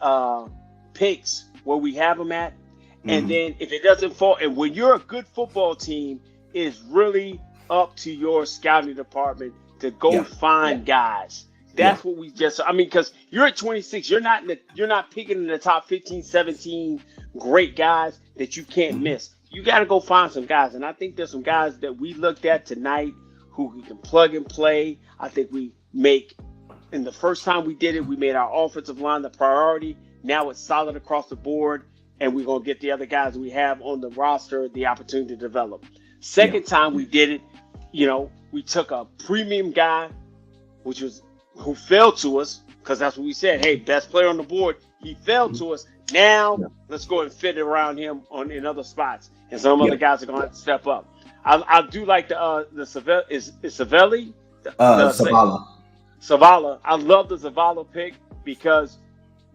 picks where we have them at, and Hmm. then if it doesn't fall, and when you're a good football team, it's really up to your scouting department to go Yeah, find guys. yeah. That's what we just, I mean, because you're at 26, you're not picking in the top 15, 17 great guys that you can't Hmm. miss. You got to go find some guys. And I think there's some guys that we looked at tonight who we can plug and play. I think we make, in the first time we did it, we made our offensive line the priority. Now it's solid across the board, and we're going to get the other guys we have on the roster the opportunity to develop. Yeah. Second time we did it, we took a premium guy, which was who fell to us, because that's what we said. Hey, best player on the board. He fell Mhm. to us. Now Yeah. let's go and fit it around him in other spots, and some Yeah. other guys are going to have to step up. I do like the Savelli is Savelli Zavala. Zavala. I love the Zavala pick because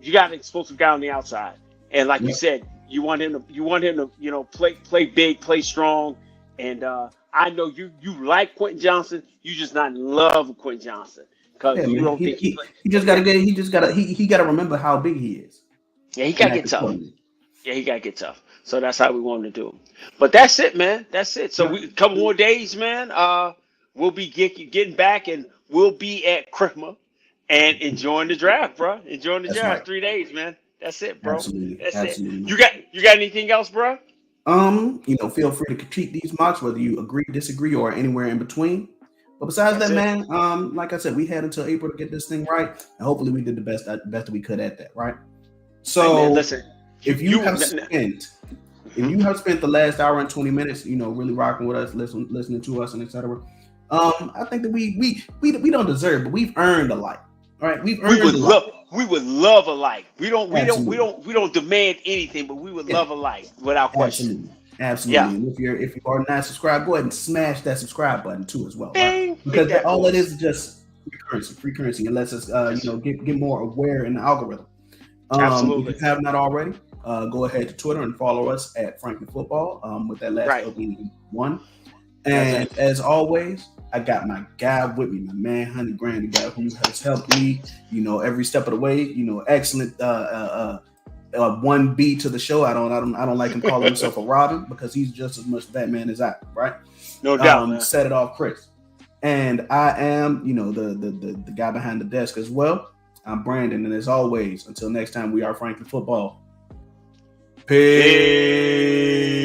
you got an explosive guy on the outside, and like you Yeah. said, you want him to play big, play strong, and I know you like Quentin Johnson. You just not in love with Quentin Johnson Yeah, because you man. don't think He just gotta get. He just gotta. He gotta remember how big he is he and gotta act get tough. accordingly. Yeah, he gotta get tough. So that's how we want to do it. But that's it, man. That's it. So Yeah. we a couple more days, man. We'll be getting back, and we'll be at Christmas and enjoying the draft, bro. Enjoying the That's right. draft. 3 days, man. That's it, bro. Absolutely. That's it. Absolutely, man. You got anything else, bro? Feel free to critique these mocks, whether you agree, disagree, or anywhere in between. But besides That's that, it. man, like I said, we had until April to get this thing right, and hopefully we did the best that we could at that, right? Hey, man, So listen. if you have spent the last hour and 20 minutes, really rocking with us, listening to us, and etc. I think that we don't deserve, but we've earned a like. All right, we've earned a like. We would love a like. Absolutely. We don't demand anything, but we would Yeah. love a like without question. Absolutely. Yeah. And if you are not subscribed, go ahead and smash that subscribe button too as well, Bing, right? hit Because that all boy. it is just free currency. It lets us get more aware in the algorithm. Absolutely. If you have not already, go ahead to Twitter and follow us at Franklin Football. With that last Right. L being one. That's And as always, I got my guy with me, my man Honey Grant, the guy who has helped me, every step of the way. Excellent 1B to the show. I don't like him calling himself a Robin because he's just as much Batman as I, right? No doubt, man. Set it off, Chris. And I am, the guy behind the desk as well. I'm Brandon, and as always, until next time, we are Franklin Football. Peace.